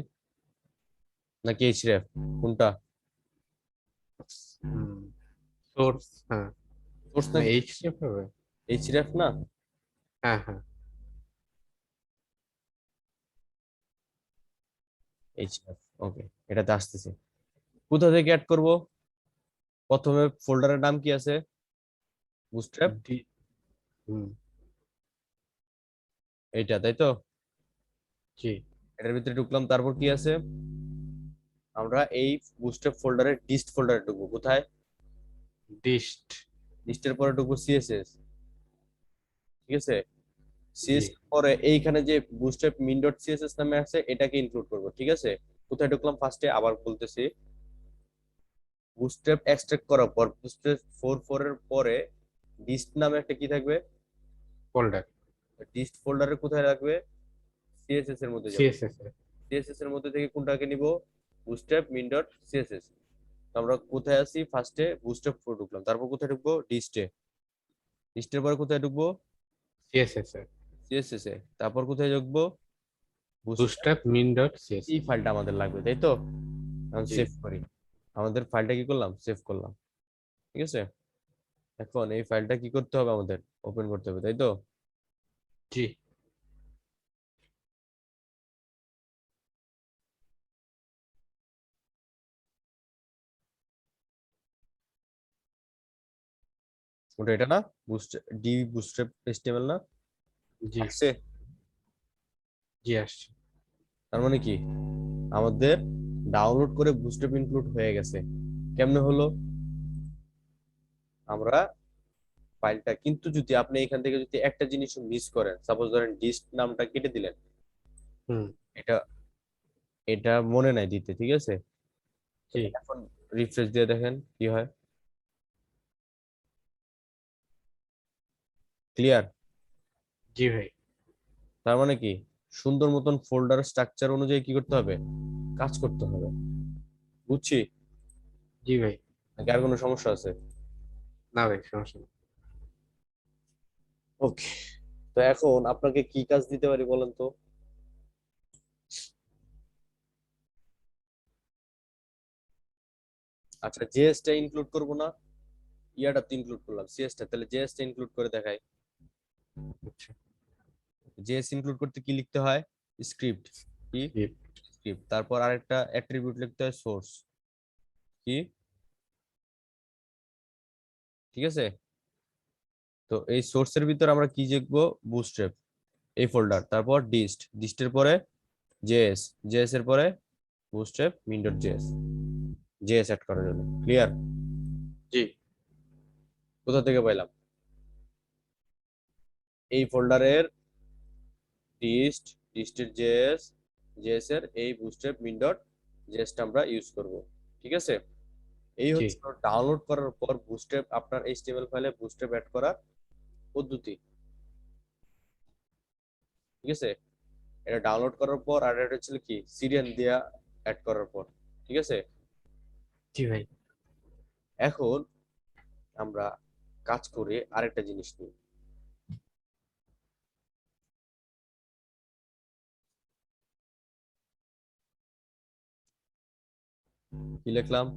নাকি এইচরেফ, কোনটা? সোর্স, হ্যাঁ। সোর্স না, নাকি এইচটিএফ হবে। এইচরেফ না? হ্যাঁ হ্যাঁ। এইচরেফ, ওকে, এটাতে আসতেছে। কোথা থেকে অ্যাড করব, প্রথমে ফোল্ডারের নাম কি আছে, বুস্ট্র্যাপ, ডি হুম। এইটা তাই তো? জি এটার ভিতরে ঢুকলাম, তারপর কি আছে, আমরা এই বুস্ট্র্যাপ ফোল্ডারে ডিস্ট ফোল্ডারে ঢুকবো, কোথায়, ডিস্ট। লিস্টের পরে ঢুকবো সিএসএস, ঠিক আছে। জি সিএসএস পরে এইখানে যে বুস্ট্র্যাপ মিন ডট সিএসএস নামে আছে এটাকে ইনক্লুড করব, ঠিক আছে। কোথায় ঢুকলাম, ফার্স্টে আবার বলতেছি, বুস্ট্র্যাপ এক্সট্রাক্ট করার পর বুস্ট্র্যাপ 4 এর পরে ডিস্ট নামে একটা কি থাকবে, ফোল্ডার। ডিস্ট ফোল্ডারে কোথায় রাখবে, সিএসএস এর মধ্যে যাব। সিএসএস এর। সিএসএস এর মধ্যে থেকে কোনটাকে নিব, বুস্ট্র্যাপ মিন ডট সিএসএস। আমরা কোথায় আছি, ফার্স্টে বুস্ট্র্যাপ 4 ঢুকলাম, তারপর কোথায় ঢুকবো, ডিস্টে, ডিস্টের পরে কোথায় ঢুকবো, সিএসএস এর। সিএসএস এ, তারপর কোথায় ঢুকবো, বুস্ট্র্যাপ। বুটস্ট্র্যাপ মিন ডট এই সিএসএস। ফাইলটা আমাদের লাগবে, তাই তো? আমি জি সেভ করি, আমাদের ফাইলটা কি করলাম, সেভ করলাম, ঠিক আছে। এখন এই ফাইলটা কি করতে হবে, আমাদের ওপেন করতে হবে, তাই তো? জি ওটা এটা না, বুস্ট ডি বুস্ট্র্যাপ এচটিএমএল না, জি আসছে। জি আসছে। তার মানে কি, আমাদের ডাউনলোড করে বুস্ট্র্যাপ ইনক্লুড হয়ে গেছে। কেমনে হলো, আমরা ফাইলটা, কিন্তু যদি আপনি এখান থেকে যদি একটা জিনিস মিস করেন, সাপোজ ধরেন ডিস্ট নামটা কেটে দিলেন, হুম। এটা এটা মনে নাই দিতে, ঠিক আছে। তো জি এখন রিফ্রেশ দিয়ে দেখেন কি হয়, ক্লিয়ার? জি ভাই। তার মানে কি, সুন্দর মতন ফোল্ডার স্ট্রাকচার অনুযায়ী কি করতে হবে, কাজ করতে হবে, বুঝছি। জি ভাই। নাকি আর কোনো সমস্যা আছে? না ভাই, সমস্যা নেই। ওকে, তো এখন আপনাকে কি কাজ দিতে পারি বলেন তো। আচ্ছা জেএস টা ইনক্লুড করব না, ইয়াটা তো ইনক্লুড করলাম, সিএস টা, তাহলে জেএস টা ইনক্লুড করে দেখাই। আচ্ছা। জেএস ইনক্লুড করতে কি লিখতে হয়, স্ক্রিপ্ট, কি জি স্ক্রিপ্ট, তারপর আরেকটা অ্যাট্রিবিউট লিখতে হয়, সোর্স, কি, ঠিক আছে। তো এই সোর্সের ভিতর আমরা কি লিখবো, বুটস্ট্র্যাপ, এই ফোল্ডার, তারপর ডিস্ট, ডিস্টের পরে জেএস, জেএস এর পরে bootstrap min dot JS, JS add করার জন্য, ক্লিয়ার? জি কোথা থেকে পাইলাম, এই ফোল্ডারের ডিস্টের জেএস এর এই বুস্ট্র্যাপ মিন ডট জেএসটা আমরা ইউজ করব, ঠিক আছে। এই জি হচ্ছে ডাউনলোড করার পর বুস্ট্র্যাপ আপনার এইচটিএমএল ফাইলে বুস্ট্র্যাপ অ্যাড করার পদ্ধতি, ঠিক আছে। এটা ডাউনলোড করার পর আর এটা হচ্ছে কি সিরিয়ান দিয়া অ্যাড করার পর, ঠিক আছে। জি ভাই। এখন আমরা কাজ করে আরেকটা জিনিস নিই। কি লিখলাম?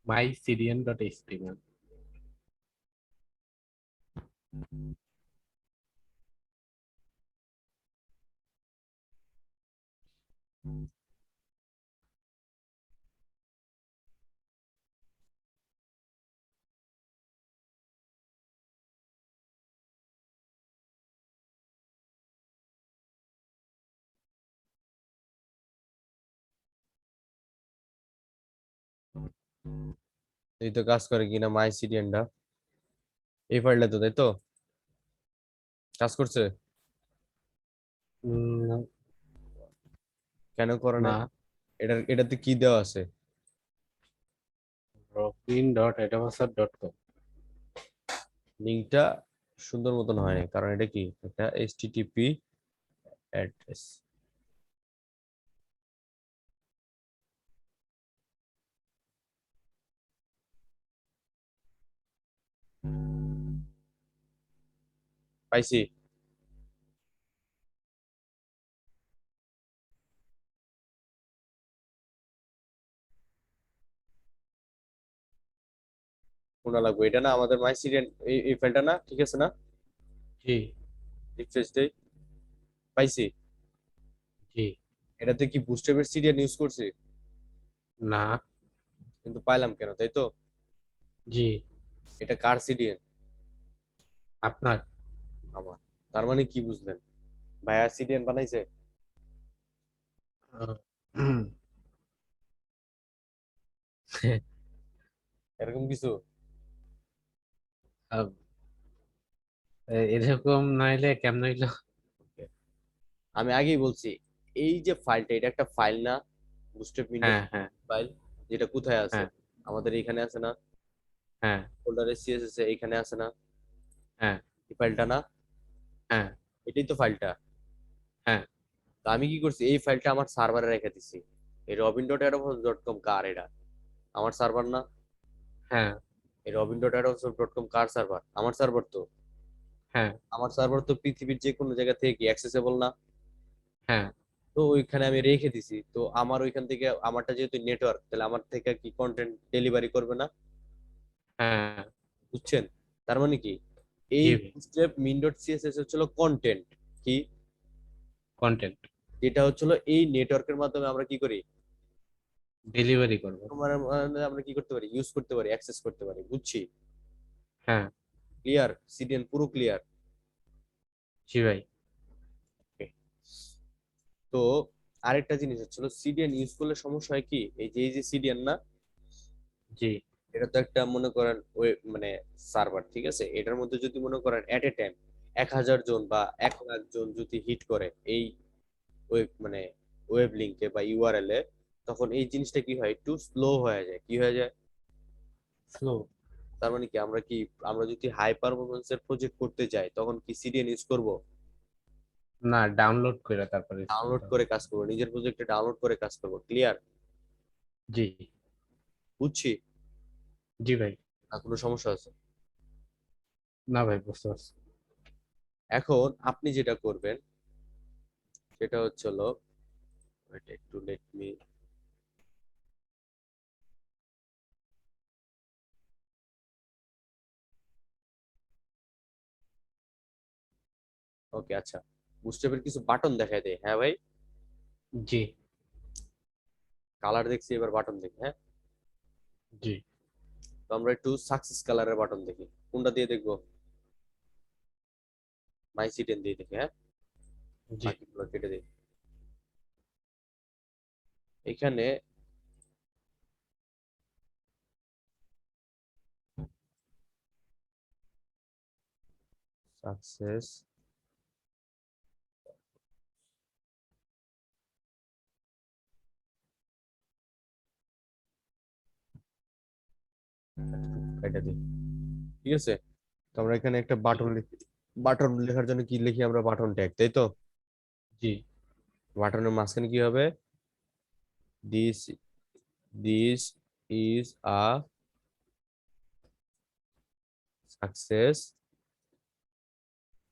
মাই সিরিয়ান ডট এইচটিএমএল। এই তো কাজ করে কিনা মাই সিরিয়ানটা, এই ফাইলটা তো, তাই তো কাজ করছে? কেন করে না, নাই? এটাতে কি দেওয়া আছে? Robin dot adventure dot com. লিঙ্কটা সুন্দর মতন হয়নি, কারণ এটা কি একটা এইচটিটিপি অ্যাড্রেস। পাইছি। শোনা লাগবে, এটা না আমাদের মাই সিরিয়ান, এই ফাইলটা না, ঠিক আছে না? জি রিফ্রেশ দেই, পাইছি। জি। এটাতে কি বুস্ট্র্যাপের সিরিয়ান ইউজ করছি? না। কিন্তু পাইলাম কেন, তাই তো? জি। এটা কার সিরিয়ান? আপনার। আমার। তার মানে কি বুঝলেন? ভাইয়া সিরিয়ান বানাইছে হুম। এরকম কিছু? আহ, এরকম নাইলে কেমন হইলো? আমি আগেই বলছি, এই যে ফাইলটা, এটা একটা ফাইল না? বুস্ট্র্যাপ উইন্ডোজ হ্যাঁ হ্যাঁ ফাইল, যেটা কোথায় আছে? হ্যাঁ আমাদের এখানে আছে না? হ্যাঁ ফোল্ডারে সিএসএস এখানে আছে না? হ্যাঁ এই ফাইলটা না? হ্যাঁ এটাই তো ফাইলটা। হ্যাঁ তো আমি কি করছি, এই ফাইলটা আমার সার্ভারে রেখে দিছি। এই রবিন ডট ডট কম কার এটা? আমার সার্ভার না? হ্যাঁ এই রবিন ডট ডট কম কার সার্ভার? আমার সার্ভার তো। হ্যাঁ আমার সার্ভার তো পৃথিবীর যে কোনো জায়গা থেকে কি অ্যাক্সেসেবল না? হ্যাঁ তো ওইখানে আমি রেখে দিছি, তো আমার ওইখান থেকে, আমারটা যেহেতু নেটওয়ার্ক, তাহলে আমার থেকে কি কন্টেন্ট ডেলিভারি করবে না? হ্যাঁ। বুঝছেন? তার মানে কি, এই জি ভাই। স্টেপ মিন ডট সিএসএস হচ্ছিল কন্টেন্ট, কি কন্টেন্ট যেটা হচ্ছিল এই নেটওয়ার্কের মাধ্যমে আমরা কি করি, ডেলিভারি করব। আমরা কি করতে পারি, ইউজ করতে পারি, অ্যাক্সেস করতে পারি, বুঝছি? হ্যাঁ। ক্লিয়ার? সিডিএন পুরো ক্লিয়ার? জি ভাই। তো আরেকটা জিনিস হচ্ছিল, সিডিএন ইউজ করলে সমস্যা হয় কি, এই যে সিডিএন না, জি এটা তো একটা মনে করেন ওয়েব মানে সার্ভার, ঠিক আছে। এটার মধ্যে যদি মনে করেন এট এ টাইম 1,000 জন বা 1,00,000 জন যদি হিট করে এই ওয়েব মানে ওয়েব লিঙ্কে বা ইউআরএল এ, তখন এই জিনিসটা কি হয়, একটু স্লো হয়ে যায়। কি হয়ে যায়? স্লো। তার মানে কি, আমরা যদি হাই পারফরমেন্স এর প্রজেক্ট করতে যাই, তখন কি সিডিএন ইউজ করব? না, ডাউনলোড করে তারপরে use ডাউনলোড করতে হবে। করে কাজ করবো, নিজের প্রজেক্টে ডাউনলোড করে কাজ করবো। ক্লিয়ার? জি বুঝছি। জি ভাই। আর কোনো সমস্যা আছে? না ভাই, বুঝতে পারছি। এখন আপনি যেটা করবেন সেটা হচ্ছিল, wait, একটু লেট মি, ওকে আচ্ছা। বুস্টেপের কিছু বাটন দেখায় দেয়, হ্যাঁ ভাই? জি কালার দেখছি, এবার বাটন দেখি, হ্যাঁ। জি তো আমরা একটু সাকসেস কালারের বাটন দেখি, কোনটা দিয়ে দেখবো? মাই সিটেন দিয়ে দেখি, হ্যাঁ। জি। বাকিগুলো কেটে দিই। এখানে সাকসেস এটা দিই, ঠিক আছে। তো আমরা এখানে একটা বাটন লেখার জন্য কি লিখি আমরা, বাটন ট্যাগ, তাই তো। জি বাটনের মাঝখানে কি হবে, this this is a success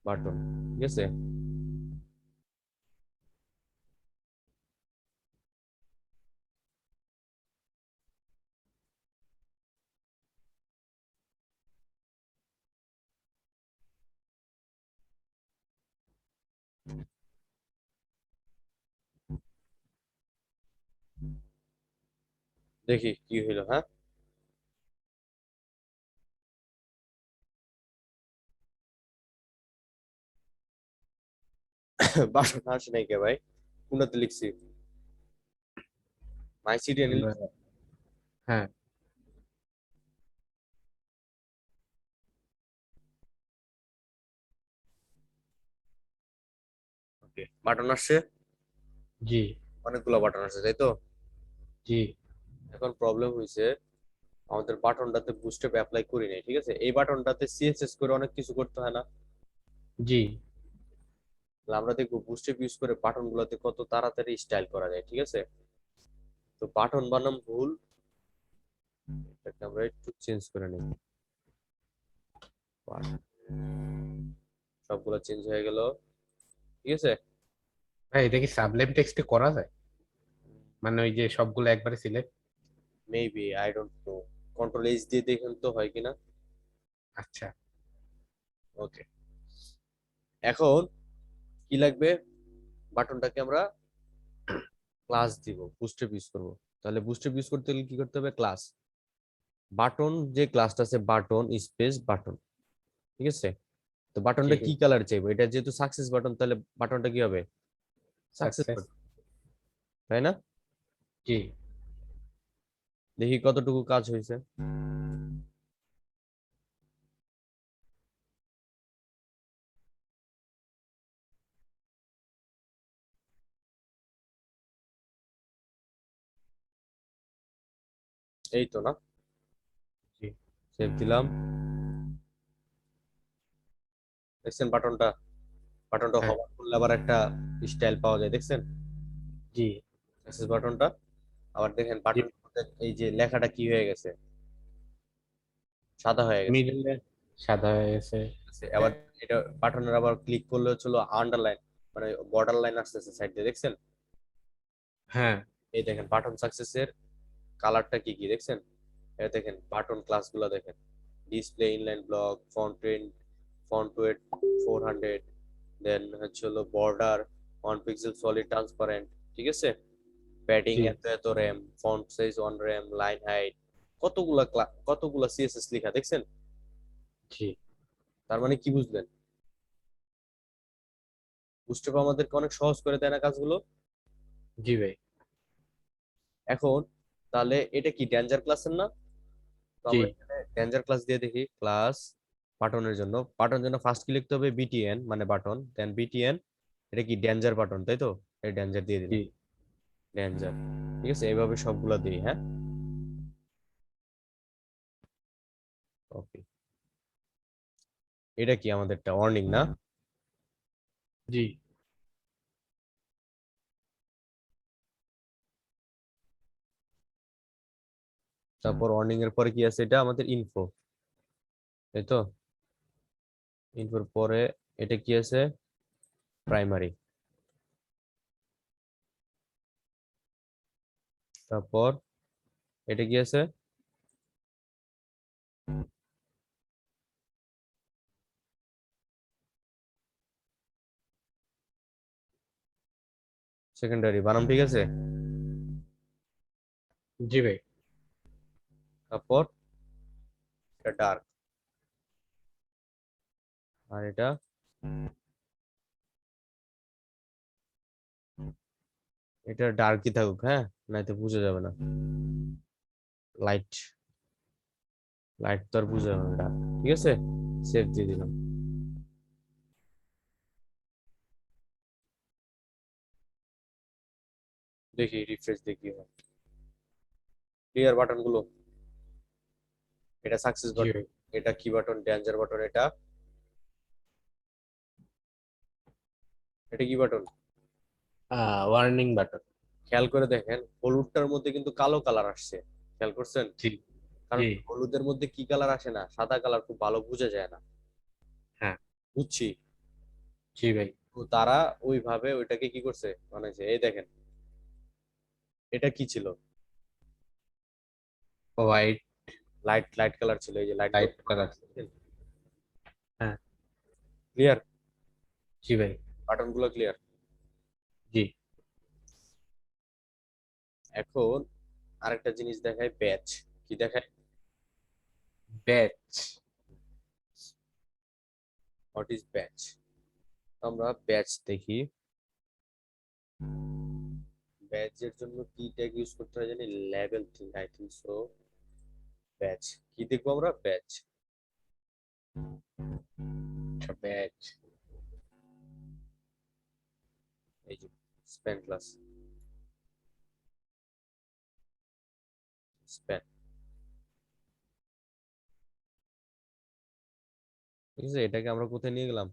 button, ঠিক আছে। দেখি কি হইলো, হ্যাঁ। বাটন আসে নাই কে ভাই, কোনটাতে লিখছি, মাই সিডিএন। আমরা, হ্যাঁ ওকে, বাটন আসছে, জি অনেকগুলো বাটন আসছে, তাই তো। জি এখন প্রবলেম হয়েছে, আমাদের বাটনটাতে বুস্ট্যাপ অ্যাপ্লাই করি নাই, ঠিক আছে। এই বাটনটাতে সিএসএস করে অনেক কিছু করতে হয় না। জি। তাহলে আমরা দেখবো বুস্ট্যাপ ইউজ করে বাটন গুলোতে কত তাড়াতাড়ি স্টাইল করা যায়, ঠিক আছে। তো বাটন বানাম ভুল, এটাকে আমরা একটু চেঞ্জ করে নিই। সবগুলো চেঞ্জ হয়ে গেল, ঠিক আছে। ভাই এটা কি সাবলেম টেক্সটে করা যায়? মানে ওই যে সবগুলো একবারে select? Maybe, I don't know, control H দিয়ে দেখেন তো হয় কিনা। আচ্ছা। ওকে, এখন কি লাগবে, বাটনটাকে আমরা ক্লাস দিব, বুস্ট্যাপ ইউজ করব। তাহলে বুস্ট্যাপ ইউজ করতে গেলে কি করতে হবে, ক্লাস বাটন, যে ক্লাসটা আছে বাটন স্পেস বাটন, ঠিক আছে। তো বাটনটা ঠিক কি আছে। কালার চাইবো, এটা যেহেতু সাকসেস বাটন, তাহলে বাটনটা কি হবে, সাকসেস সাকসেস। বাটন, তাই না। জি। দেখি কতটুকু কাজ হয়েছে। এই তো না, জি সেভ দিলাম। দেখছেন বাটনটা, বাটনটা হ্যাঁ। হবার করলে আবার একটা স্টাইল পাওয়া যায়, দেখছেন জি সাকসেস বাটনটা। আবার দেখেন জি। বাটন, এই যে লেখাটা কি হয়ে গেছে, সাদা হয়ে গেছে, মিডলে সাদা হয়ে গেছে। ঠিক আছে? আবার এটা বাটনের আবার ক্লিক করলে হচ্ছিল আন্ডারলাইন, মানে বর্ডার লাইন আসতেছে সাইড দিয়ে, দেখছেন। হ্যাঁ। এই দেখেন বাটন সাকসেসের কালারটা কি কি দেখছেন। এটা দেখেন বাটন ক্লাস গুলো দেখেন, display inline block, font wait 400, দেন হচ্ছে হলো বর্ডার 1 পিক্সেল সলিড ট্রান্সপারেন্ট, ঠিক আছে। প্যাডিং জি এত এত RAM, font size 1 RAM, line height, কতগুলা সিএসএস লেখা দেখছেন। জি তার মানে কি বুঝলেন, বুস্টআপ আমাদেরকে অনেক সহজ করে দেয় না কাজগুলো। জি ভাই। এখন তাহলে এটা কি ডেঞ্জার ক্লাসের না, তো জি আমরা এখানে ডেঞ্জার ক্লাস দিয়ে দেখি, ক্লাস বাটনের জন্য ফার্স্ট কি লিখতে হবে, বিটিএন মানে বাটন, দেন বিটিএন, এটা কি ডেঞ্জার বাটন, তাই তো। এই ডেঞ্জার দিয়ে জি দিলাম, ডেঞ্জার, ঠিক আছে। এইভাবে সবগুলা দিই, হ্যাঁ। ওকে, এটা কি আমাদেরটা ওয়ার্নিং না। জি তারপর ওয়ার্নিং এর পরে কি আছে, এটা আমাদের ইনফো, তাই তো। ইনফোর পরে এটা কি আছে, প্রাইমারি। তারপর এটা কি আছে, সেকেন্ডারি, বানাম ঠিক আছে। জি ভাই। তারপর এটা ডার্ক, আর এটা এটা ডার্কই থাকুক, হ্যাঁ, নাইতো বোঝা যাবে না। লাইট, লাইট তো আর বোঝা যাবে না, ঠিক আছে। সেভ দিয়ে দিলাম। দেখি রিফ্রেশ দেখি, ক্লিয়ার বাটন গুলো, এটা সাকসেস জি বাটন, ভাই। এটা কি বাটন, ডেঞ্জার বাটন, এটা এটা কি বাটন? Warning button. খেয়াল করে দেখেন হলুদটার মধ্যে কিন্তু কালো কালার আসছে, খেয়াল করছেন? জি কারণ জি। হলুদের মধ্যে কি কালার আসে না, সাদা কালার খুব ভালো বোঝা যায় না, হ্যাঁ। বুঝছি। জি ভাই। তো তারা ওইভাবে ওইটাকে কি করছে, মানে যে এই দেখেন এটা কি ছিল, হোয়াইট। লাইট লাইট কালার ছিল, এই যে লাইট লাইট কালার। হ্যাঁ। ক্লিয়ার, জি ভাই। বাটন গুলো ক্লিয়ার। জি। এখন আরেকটা জিনিস দেখায়, ব্যাচ। কি দেখায়? ব্যাচ। What is batch? আমরা ব্যাচ দেখি, ব্যাচের জন্য কি ট্যাগ ইউজ করতে হয় জানি, level thing I think so. Batch কি দেখবো আমরা, ব্যাচ, ব্যাচ। এই যে স্প্যান ক্লাস, স্প্যান, ঠিক আছে, এটাকে আমরা কোথায় নিয়ে গেলাম?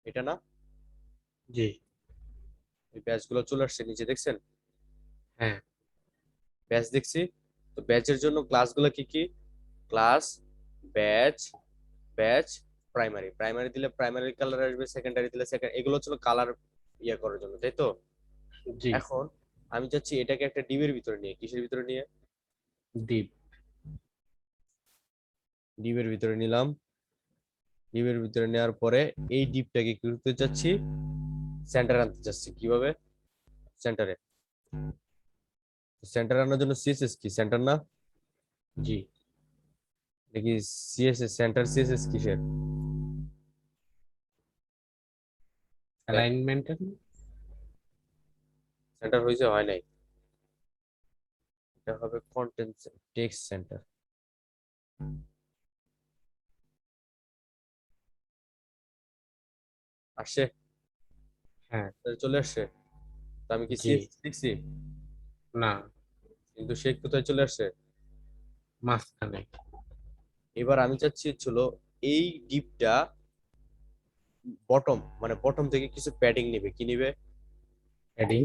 এটা না, জি। এই ব্যাচ গুলো চলে আসছে নিচে, দেখছেন? হ্যাঁ। ব্যাচ দেখছি। তো ব্যাচের জন্য ক্লাসগুলো কি কি? Class, batch, batch, primary. Primary দিলে প্রাইমারি কালার আসবে, সেকেন্ডারি দিলে সেকেন্ড, এগুলো হচ্ছে কালার ইয়ে করার জন্য, তাই তো? জি। এখন আমি চাচ্ছি এটাকে একটা ডিবের ভিতরে নিয়ে, কিসের ভিতরে নিয়ে, ডিপ। ডিবের ভিতরে নিলাম। ডিবের ভিতরে নেওয়ার পরে এই ডিপটাকে কি করতে চাচ্ছি, সেন্টার আনতে চাচ্ছি। কিভাবে? সেন্টারে। সেন্টার আনার জন্য সিএসএস কি, সেন্টার না? জি। দেখি সিএসএস, সেন্টার সিএসএস কিসের? অ্যালাইনমেন্টের। সেন্টার হয়েছে, হয় নাই, এটা হবে কন্টেন্ট টেক্সট সেন্টার। আসছে, হ্যাঁ। চলে আসছে। তো আমি কি জি। সিএসএস লিখছি, না। কিন্তু সে কোথায় চলে আসছে? মাঝখানে। এবার আমি চাচ্ছি ছিল এই ডিপটা বটম, মানে বটম থেকে কিছু প্যাডিং নিবে, কি নিবে? প্যাডিং।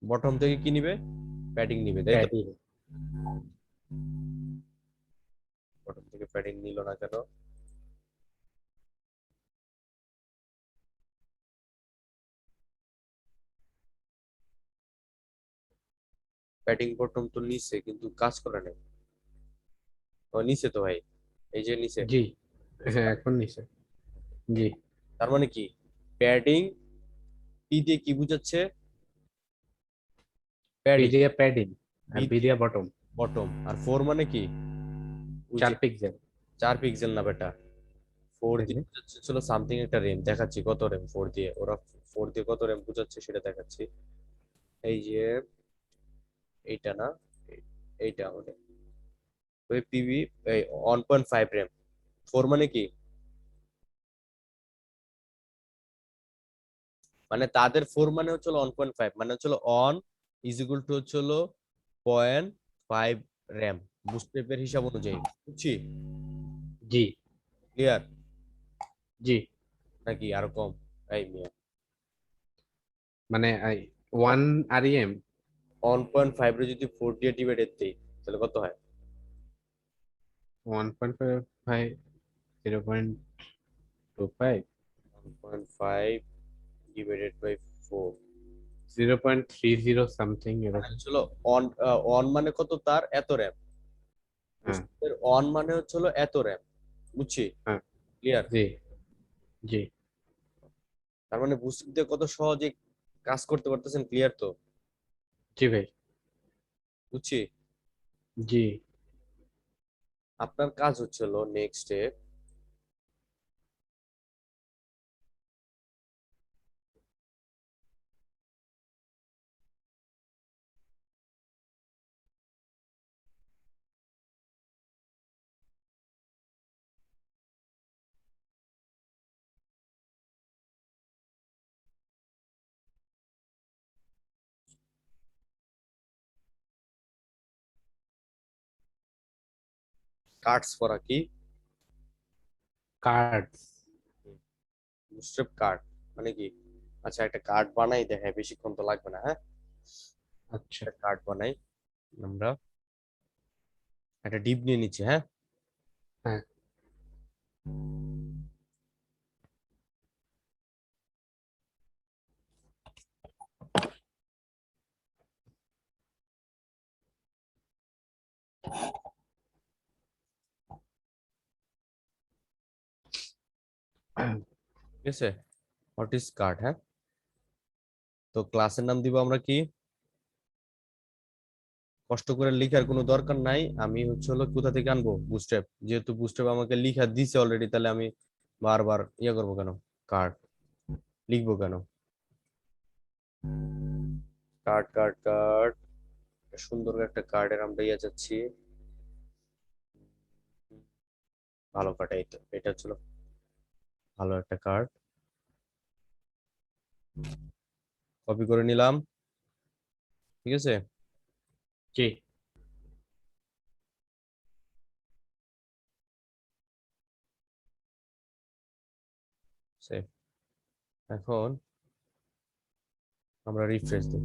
বটম থেকে কি নিবে? প্যাডিং নিবে, তাই তো? প্যাডিং। বটম থেকে প্যাডিং নিল না কেন? প্যাডিং বটম তো নিচে, কিন্তু কাজ করে নাই। ও নিচে তো ভাই, এই যে নিচে। জি। হ্যাঁ, এখন নিচে। জি। তার মানে কি, প্যাডিং পি দিয়ে কি বুঝাচ্ছে? P padding. দিয়ে প্যাডিং। আর বি বি দিয়ে দিয়ে বটম। বটম, আর ফোর মানে কি? ওই যে 4 পিক্সেল। 4 পিক্সেল না বেটা, ফোর দিয়ে দেখি। বুঝাচ্ছে ছিল সামথিং একটা র্যাম, দেখাচ্ছি কত র্যাম ফোর দিয়ে, ওরা ফোর দিয়ে কত র্যাম বুঝাচ্ছে সেটা দেখাচ্ছি। এই যে এইটা না, এইটা আমাদের ওই পিবি, এই 1.5 র্যাম। ফোর মানে কি, মানে তাদের ফোর মানে হচ্ছে 1.5, মানে হচ্ছে অন ইজ ইকুয়াল টু হচ্ছে 0.5 র্যাম, বুস্টেপের হিসাব অনুযায়ী, বুঝছি? জি। ক্লিয়ার? জি। নাকি আরো কম? এই মিয়া, মানে 1 REM। 1.5 রে যদি ফোর দিয়ে ডিভাইডেড দিই তাহলে কত হয়? 1.5, 0.25। 1.5 ডিভাইডেড বাই 4, 0.30 সামথিং মানে এরকম। হচ্ছিল অন, অন মানে কত, তার এত র্যাম, হ্যাঁ। বুস্টেপের অন মানে হচ্ছিল এত র্যাম, বুঝছি? হ্যাঁ। ক্লিয়ার? জি। জি। তার মানে বুস্ট দিয়ে কত সহজে কাজ করতে পারতেছেন, ক্লিয়ার তো? জি ভাই। বুঝছি। জি। আপনার কাজ হচ্ছিল নেক্সটে কার্ডস করা কি কার্ডস। বুস্ট্র্যাপ কার্ড মানে কি? আচ্ছা, একটা কার্ড বানাই দেখায়, বেশিক্ষণ তো লাগবে না, হ্যাঁ। আচ্ছা। একটা কার্ড বানাই আমরা। একটা ডিপ নিয়ে নিচ্ছি, হ্যাঁ। হ্যাঁ। ঠিক আছে, হোয়াট ইজ কার্ড, হ্যাঁ। তো ক্লাসের নাম দিব আমরা কি? কষ্ট করে লিখার কোনো দরকার নাই, আমি হচ্ছে হলো কোথা থেকে আনবো? বুস্ট্র্যাপ। যেহেতু বুস্ট্র্যাপ আমাকে লিখা দিছে অলরেডি, তাহলে আমি বারবার ইয়ে করবো কেন? কার্ড লিখবো কেন? কার্ড কার্ড কার্ড, সুন্দর একটা কার্ডের আমরা ইয়ে যাচ্ছি। ভালো কার্ড, এই তো এটা ছিল ভালো একটা কার্ড। কপি করে নিলাম, ঠিক আছে। জি। সেভ। এখন আমরা রিফ্রেশ দিই,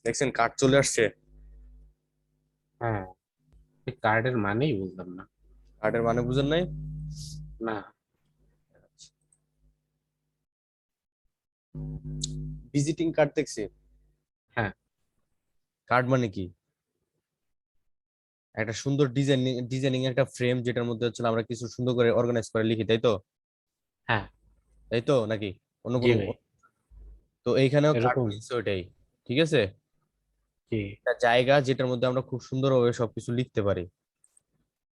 দেখছেন কার্ড চলে আসছে। হ্যাঁ, কার্ডের মানেই বুঝলাম না। কার্ডের মানে বুঝেন নাই? না। ভিজিটিং কার্ড দেখছি। হ্যাঁ। কার্ড মানে কি? একটা সুন্দর ডিজাইনিং একটা ফ্রেম, যেটার মধ্যে হচ্ছে আমরা কিছু সুন্দর করে অর্গানাইজ করে লিখি, তাই তো? হ্যাঁ। তাই তো নাকি অন্য জি কোনো? ভাই। তো এইখানেও কার্ড এরকম। মিনস ওইটাই, ঠিক আছে। জি। একটা জায়গা যেটার মধ্যে আমরা খুব সুন্দরভাবে সবকিছু লিখতে পারি।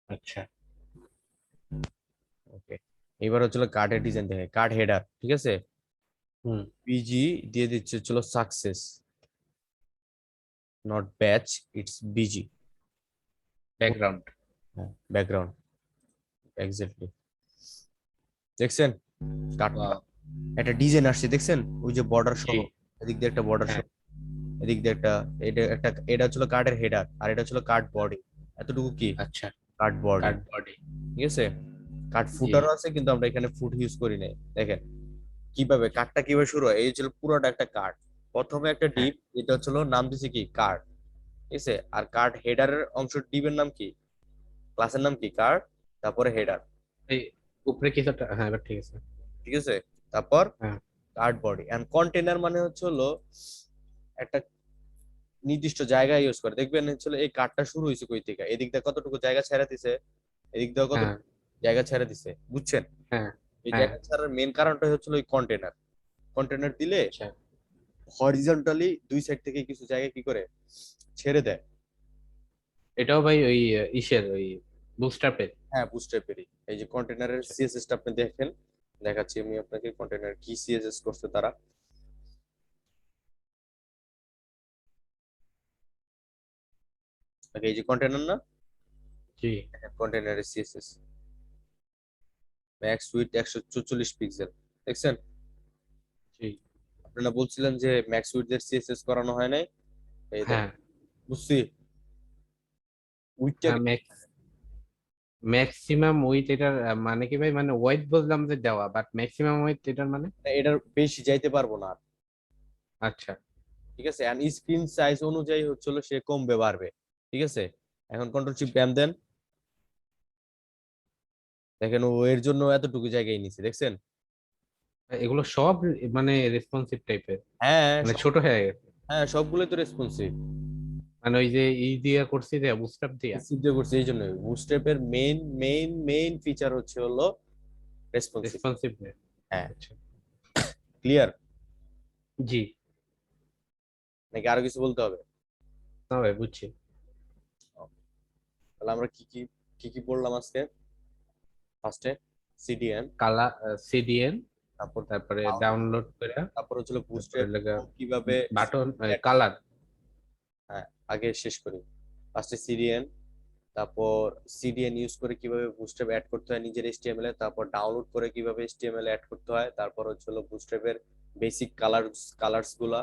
আচ্ছা। ওকে, এবার হচ্ছিল কার্ডের ডিজাইন দেখে, কার্ড হেডার, ঠিক আছে। হুম। পিজি দিয়ে দিচ্ছে হচ্ছিল success, not batch, it's busy. Background. হ্যাঁ, ব্যাকগ্রাউন্ড, এক্স্যাক্টলি। দেখছেন কার্ডটা, ওয়াও। একটা ডিজাইন আসছে, দেখছেন ওই যে বর্ডার জি। সহ, এদিক দিয়ে একটা বর্ডার হ্যাঁ। সহ, এদিক দিয়ে একটা, এটা একটা, এটা হচ্ছিল কার্ডের হেডার, আর এটা হচ্ছিল কার্ড বডি। এতটুকু কি আচ্ছা। কার্ড বডি, কার্ডবর্ডে। ঠিক আছে। কার্ড জি। ফুটারও আছে, কিন্তু আমরা এখানে ফুট ইউজ করি নাই। দেখেন কিভাবে কার্ডটা কিভাবে শুরু হয়, এই হচ্ছিল পুরোটা একটা কার্ড। প্রথমে একটা হ্যাঁ। ডিপ, এটা হচ্ছিল নাম দিছে কি কার্ড, ঠিক আছে। আর কার্ড হেডারের অংশ ডিপের নাম কি? ক্লাসের নাম কি? কার্ড, তারপরে হেডার, এই উপরে কিছু একটা, হ্যাঁ এবার ঠিক আছে। ঠিক আছে। তারপর হ্যাঁ। কার্ড বডি এন্ড কন্টেনার, মানে হচ্ছে হলো একটা নির্দিষ্ট জায়গায় ইউজ করে। দেখবেন হচ্ছে এই কার্ডটা শুরু হয়েছে কই থেকে, এদিক দিয়ে কতটুকু জায়গা ছেড়ে দিছে, এদিক দিয়ে হ্যাঁ। কতটুকু জায়গা ছেড়ে দিছে, বুঝছেন? হ্যাঁ। এই হ্যাঁ। জায়গা ছাড়ার মেন কারণটা হচ্ছে ওই কন্টেনার। কন্টেনার দিলে আচ্ছা। হরিজন্টালি দুই সাইড থেকে কিছু জায়গা কি করে ছেড়ে দেয়। এটাও ভাই ওই ইসের ওই বুকস্ট্র্যাপের। হ্যাঁ, বুস্ট্র্যাপেরই। এই যে কন্টেনারের আচ্ছা। সিএসএস টা আপনি দেখেন, দেখাচ্ছি আমি আপনাকে কন্টেনার কি সিএসএস করছে তারা। আগে এই যে কন্টেনার না, জি। কন্টেনারের সিএসএস ম্যাক্স উইথ 144 পিক্সেল, দেখছেন? জি। আপনারা বলছিলেন যে ম্যাক্স উইথ এর সিএসএস করানো হয় নাই, এই হ্যাঁ। দেখেন, বুঝছি উইথটা। হ্যাঁ, ম্যাক্সিমাম উইথ এটার মানে কি ভাই, মানে ওয়েট বুঝলাম যে দেওয়া, বাট ম্যাক্সিমাম উইথ এটার মানে? এটার বেশি যাইতে পারবো না আর, আচ্ছা। ঠিক আছে। এন্ড স্ক্রিন সাইজ অনুযায়ী হচ্ছিল সে কমবে বাড়বে, ঠিক আছে। এখন কন্ট্রোল শিফট ব্যাম দেন, দেখেন ও এর জন্য এতটুকু জায়গায় নিছে, দেখছেন? এগুলো সব মানে রেসপন্সিভ টাইপের, হ্যাঁ মানে সব, ছোট হয়ে গেছে। হ্যাঁ সবগুলোই তো রেসপন্সিভ। মানে ওই যে ই দিয়া করছি যে বুস্ট্র্যাপ দিয়া। সিদ্ধ করছে, এই জন্য বুটস্ট্র্যাপের মেইন ফিচার হচ্ছে হলো রেসপন্সিভ। রেসপন্সিভ। হ্যাঁ, আচ্ছা। ক্লিয়ার জি। নাকি আরো কিছু বলতে হবে? না ভাই বুঝছি। তাহলে আমরা কি পড়লাম আজকে? ফার্স্টে সিডিএন, কালার, সিডিএন, তারপর তারপরে download, ডাউনলোড করে, তারপর হচ্ছিল তারপরে বুস্টের লাগা কিভাবে বাটন add করতে কালার। হয়। হ্যাঁ, আগে শেষ করি। ফার্স্টে সিডিএন, তারপর সিডিএন ইউজ করে কিভাবে বুস্ট্র্যাপ অ্যাড করতে হয় নিজের এইচটিএমএল এ, তারপর ডাউনলোড করে কিভাবে এইচটিএমএল অ্যাড করতে হয়, তারপর হচ্ছে হলো বুস্ট্র্যাপের বেসিক কালার্স গুলা,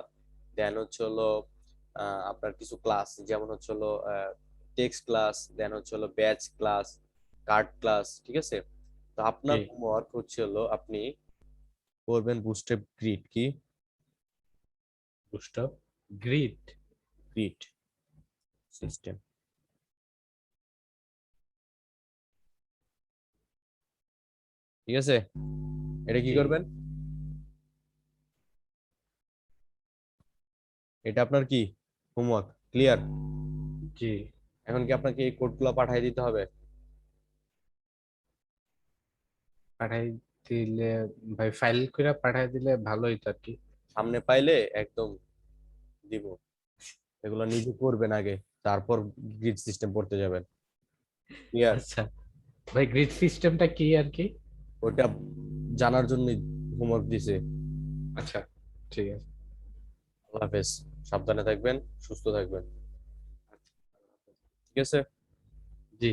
দেন হচ্ছে হলো আপনার কিছু ক্লাস, যেমন হচ্ছে হলো টেক্সট ক্লাস, দেন হচ্ছে হলো ব্যাচ ক্লাস, কার্ড ক্লাস, ঠিক আছে? তো আপনার জি। হোমওয়ার্ক হচ্ছে হলো আপনি করবেন বুস্ট্র্যাপ গ্রিড কি, বুস্টআপ গ্রিড। গ্রিড সিস্টেম, ঠিক আছে? এটা কি জি। করবেন? এটা আপনার কি হোমওয়ার্ক, ক্লিয়ার? জি। এখন কি আপনাকে এই কোডগুলো পাঠিয়ে দিতে হবে? পাঠাই দিলে, ভাই ফাইল করে পাঠাই দিলে ভালো হইতো আর কি। সামনে পাইলে একদম দিব। এগুলো নিজে করবেন আগে, তারপর গ্রিড সিস্টেম পড়তে যাবেন, ক্লিয়ার? আচ্ছা ভাই, গ্রিড সিস্টেমটা কি আর কি? ওটা জানার জন্য হোমওয়ার্ক দিছে। আচ্ছা, ঠিক আছে। আল্লাহ হাফেজ, সাবধানে থাকবেন, সুস্থ থাকবেন, ঠিক আছে? জি।